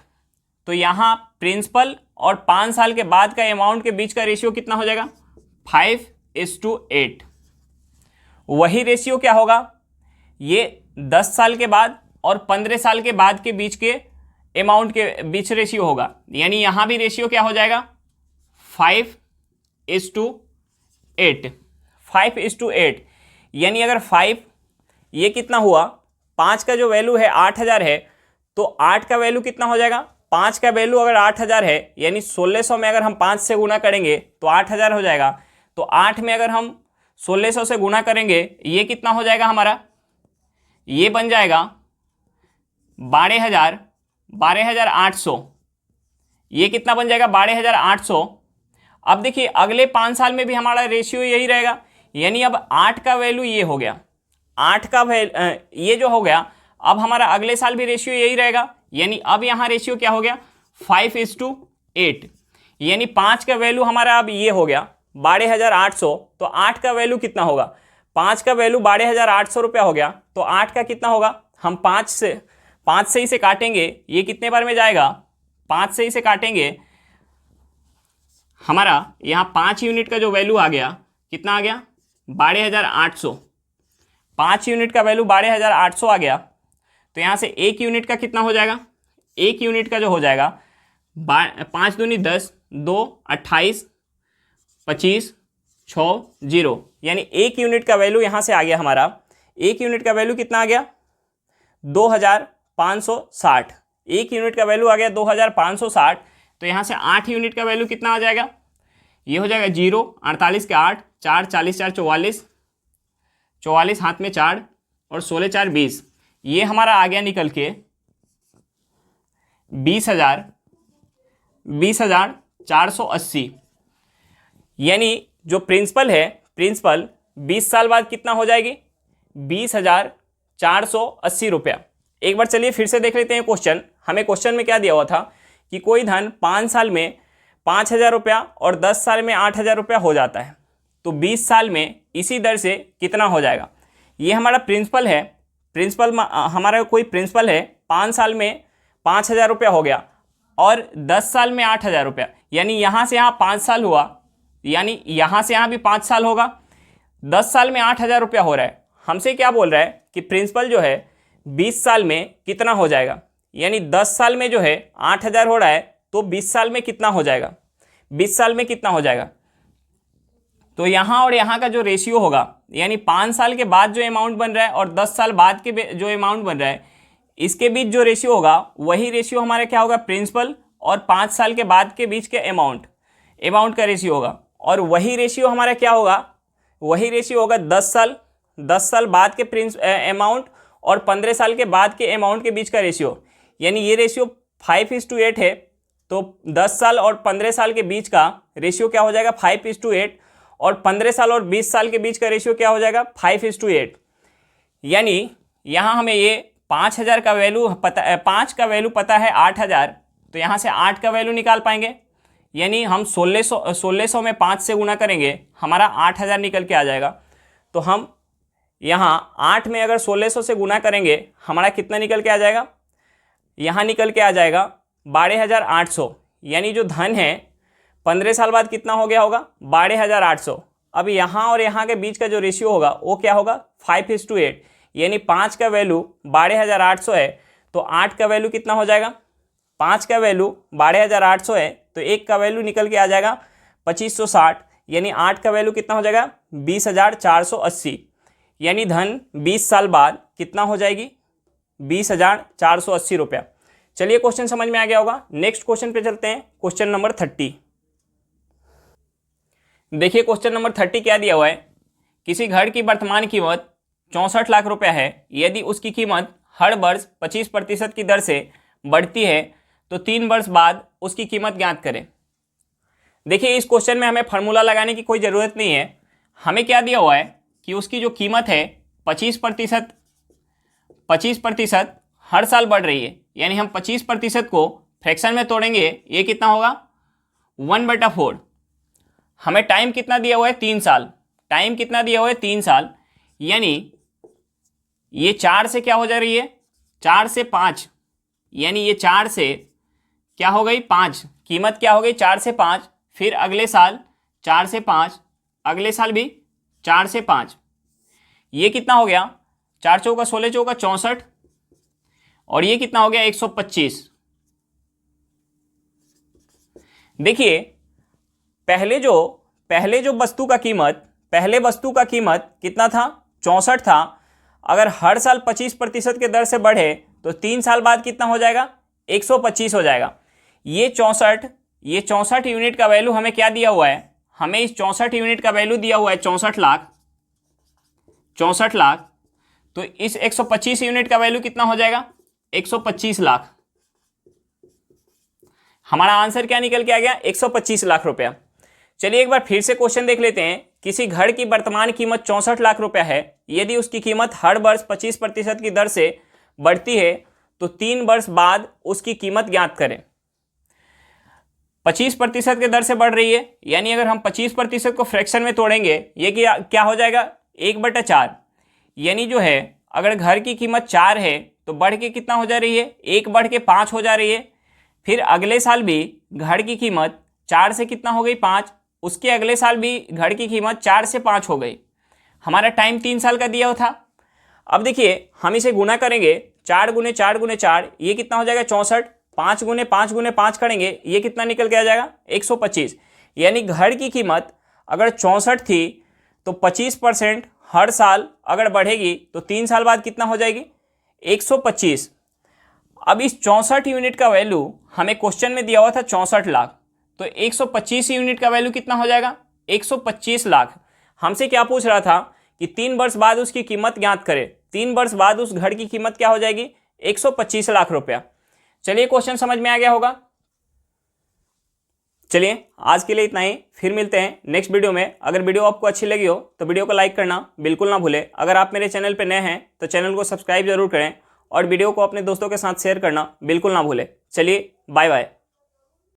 तो यहाँ प्रिंसिपल और 5 साल के बाद का अमाउंट के बीच का रेशियो कितना हो जाएगा, 5:8। वही रेशियो क्या होगा, ये 10 साल के बाद और 15 साल के बाद के बीच के अमाउंट के बीच रेशियो होगा। यानी यहाँ भी रेशियो क्या हो जाएगा, 5:8। 5:8 यानी अगर 5, ये कितना हुआ, 5 का जो वैल्यू है 8,000 है, तो 8 का वैल्यू कितना हो जाएगा, 5 का वैल्यू अगर 8,000 है, यानी 1600 में अगर हम 5 से गुना करेंगे तो 8,000 हो जाएगा। तो 8 में अगर हम 1600 से गुना करेंगे, ये कितना हो जाएगा हमारा, ये बन जाएगा 12,800। ये कितना बन जाएगा, 12,800। अब देखिए अगले 5 साल में भी हमारा रेशियो यही रहेगा, यानी अब 8 का वैल्यू ये हो गया, 8 का ये जो हो गया, अब हमारा अगले साल भी रेशियो यही रहेगा। यानी अब यहाँ रेशियो क्या हो गया, 5:8। यानी 5 का वैल्यू हमारा अब ये हो गया 12,800। तो 8 का वैल्यू कितना होगा, 5 का वैल्यू 12,800 रुपया हो गया। तो 8 का कितना होगा, हम 5 से इसे काटेंगे, ये कितने बार में जाएगा, 5 से इसे काटेंगे, हमारा यहाँ 5 यूनिट का जो वैल्यू आ गया, कितना आ गया, 12,800। 5 यूनिट का वैल्यू 12,800 आ गया। तो यहाँ से 1 यूनिट का कितना हो जाएगा, 1 यूनिट का जो हो जाएगा, 5 दूनी 10, 2 28, 25, 6 0, यानी 1 यूनिट का वैल्यू यहाँ से आ गया हमारा। 1 यूनिट का वैल्यू कितना आ गया, 2,560। 1 यूनिट का वैल्यू आ गया 2,560। तो यहाँ से 8 यूनिट का वैल्यू कितना आ जाएगा, ये हो जाएगा 0, 48 के 8, 4 40 4 44, 44 हाथ में 4 और 16 4 20। ये हमारा आ गया निकल के 20,480। यानी जो प्रिंसिपल है, प्रिंसिपल 20 साल बाद कितना हो जाएगी, 20,480 रुपया। एक बार चलिए फिर से देख लेते हैं क्वेश्चन। हमें क्वेश्चन में क्या दिया हुआ था कि कोई धन 5 साल में 5,000 रुपया और 10 साल में 8,000 रुपया हो जाता है, तो 20 साल में इसी दर से कितना हो जाएगा। ये हमारा प्रिंसिपल है, हमारा कोई प्रिंसिपल है, 5 साल में 5,000 रुपया हो गया और 10 साल में 8,000 रुपया, यानी यहाँ से यहाँ 5 साल हुआ, यानी यहाँ से यहाँ भी 5 साल होगा, 10 साल में 8,000 रुपया हो रहा है। हमसे क्या बोल रहा है कि प्रिंसिपल जो है 20 साल में कितना हो जाएगा, यानी 10 साल में जो है 8,000 हो रहा है, तो 20 साल में कितना हो जाएगा, 20 साल में कितना हो जाएगा। तो यहाँ और यहाँ का जो रेशियो होगा, यानी 5 साल के बाद जो अमाउंट बन रहा है और 10 साल बाद के जो अमाउंट बन रहा है, इसके बीच जो रेशियो होगा वही रेशियो हमारा क्या होगा, प्रिंसिपल और 5 साल के बाद के बीच के अमाउंट का रेशियो होगा। और वही रेशियो हमारा क्या होगा, वही रेशियो होगा 10 साल बाद के अमाउंट और 15 साल के बाद के अमाउंट के बीच का रेशियो, यानी ये रेशियो 5:8 है, तो 10 साल और 15 साल के बीच का रेशियो क्या हो जाएगा, 5:8, और 15 साल और 20 साल के बीच का रेशियो क्या हो जाएगा, 5:8। यानी यहाँ हमें ये 5,000 का वैल्यू पता है, 5 का वैल्यू पता है 8,000, तो यहाँ से 8 का वैल्यू निकाल पाएंगे, यानी हम 1600 में 5 से गुना करेंगे, हमारा 8,000 निकल के आ जाएगा। तो हम यहाँ 8 में अगर 1600 से गुना करेंगे, हमारा कितना निकल के आ जाएगा, यहाँ निकल के आ जाएगा 12,800, यानी जो धन है 15 साल बाद कितना हो गया होगा, 12,800। अब यहाँ और यहाँ के बीच का जो रेशियो होगा वो क्या होगा, 5:8, यानी 5 का वैल्यू 12,800 है, तो 8 का वैल्यू कितना हो जाएगा, 5 का वैल्यू 12,800 है, तो 1 का वैल्यू निकल के आ जाएगा 2560, यानी 8 का वैल्यू कितना हो जाएगा, 20,480, यानी धन 20 साल बाद कितना हो जाएगी, 20,480 रुपया। चलिए क्वेश्चन समझ में आ गया होगा। नेक्स्ट क्वेश्चन पे चलते हैं, क्वेश्चन नंबर 30। देखिए क्वेश्चन नंबर 30 क्या दिया हुआ है, किसी घर की वर्तमान कीमत 64 लाख रुपया है, यदि उसकी कीमत हर वर्ष 25% की दर से बढ़ती है तो 3 वर्ष बाद उसकी कीमत ज्ञात करें। देखिए इस क्वेश्चन में हमें फार्मूला लगाने की कोई ज़रूरत नहीं है। हमें क्या दिया हुआ है कि उसकी जो कीमत है 25% हर साल बढ़ रही है, यानी हम 25% को फ्रैक्शन में तोड़ेंगे, ये कितना होगा, 1/4। हमें टाइम कितना दिया हुआ है, 3 साल। टाइम कितना दिया हुआ है, 3 साल, यानी ये 4 से क्या हो जा रही है, 4 से 5, यानी ये 4 से क्या हो गई, 5, कीमत क्या हो गई, 4 से 5, फिर अगले साल 4 से 5, अगले साल भी 4 से 5, ये कितना हो गया, 4 चौका 16 चौका 64, और ये कितना हो गया, 125। देखिए पहले जो वस्तु का कीमत, पहले वस्तु का कीमत कितना था, 64 था। अगर हर साल 25% के दर से बढ़े तो 3 साल बाद कितना हो जाएगा, 125 हो जाएगा। ये 64 यूनिट का वैल्यू हमें क्या दिया हुआ है, हमें इस 64 यूनिट का वैल्यू दिया हुआ है 64 लाख। तो इस 125 यूनिट का वैल्यू कितना हो जाएगा, 125 लाख। हमारा आंसर क्या निकल के आ गया, 125 लाख रुपया। चलिए एक बार फिर से क्वेश्चन देख लेते हैं। किसी घर की वर्तमान कीमत 64 लाख रुपया है, यदि उसकी कीमत हर वर्ष 25% की दर से बढ़ती है तो 3 वर्ष बाद उसकी कीमत ज्ञात करें। 25% के दर से बढ़ रही है, यानी अगर हम 25% को फ्रैक्शन में तोड़ेंगे, ये क्या हो जाएगा, 1/4, यानी जो है अगर घर की कीमत 4 है तो बढ़ के कितना हो जा रही है, 1 बढ़ के 5 हो जा रही है। फिर अगले साल भी घर की कीमत 4 से कितना हो गई, 5, उसके अगले साल भी घर की कीमत 4 से 5 हो गई। हमारा टाइम 3 साल का दिया हुआ था। अब देखिए हम इसे गुना करेंगे, 4 गुने 4 गुने 4, ये कितना हो जाएगा, 64। 5 गुने 5 गुने 5 करेंगे, ये कितना निकल के आ जाएगा, 125। यानी घर की कीमत अगर 64 थी तो 25% हर साल अगर बढ़ेगी तो 3 साल बाद कितना हो जाएगी, 125। अब इस 64 यूनिट का वैल्यू हमें क्वेश्चन में दिया हुआ था 64 लाख, तो 125 यूनिट का वैल्यू कितना हो जाएगा, 125 लाख। हमसे क्या पूछ रहा था कि 3 वर्ष बाद उसकी कीमत ज्ञात करें। 3 वर्ष बाद उस घर की कीमत क्या हो जाएगी, 125 लाख रुपया। चलिए क्वेश्चन समझ में आ गया होगा। चलिए आज के लिए इतना ही, फिर मिलते हैं नेक्स्ट वीडियो में। अगर वीडियो आपको अच्छी लगी हो तो वीडियो को लाइक करना बिल्कुल ना भूलें। अगर आप मेरे चैनल पर नए हैं तो चैनल को सब्सक्राइब जरूर करें और वीडियो को अपने दोस्तों के साथ शेयर करना बिल्कुल ना भूलें। चलिए बाय बाय।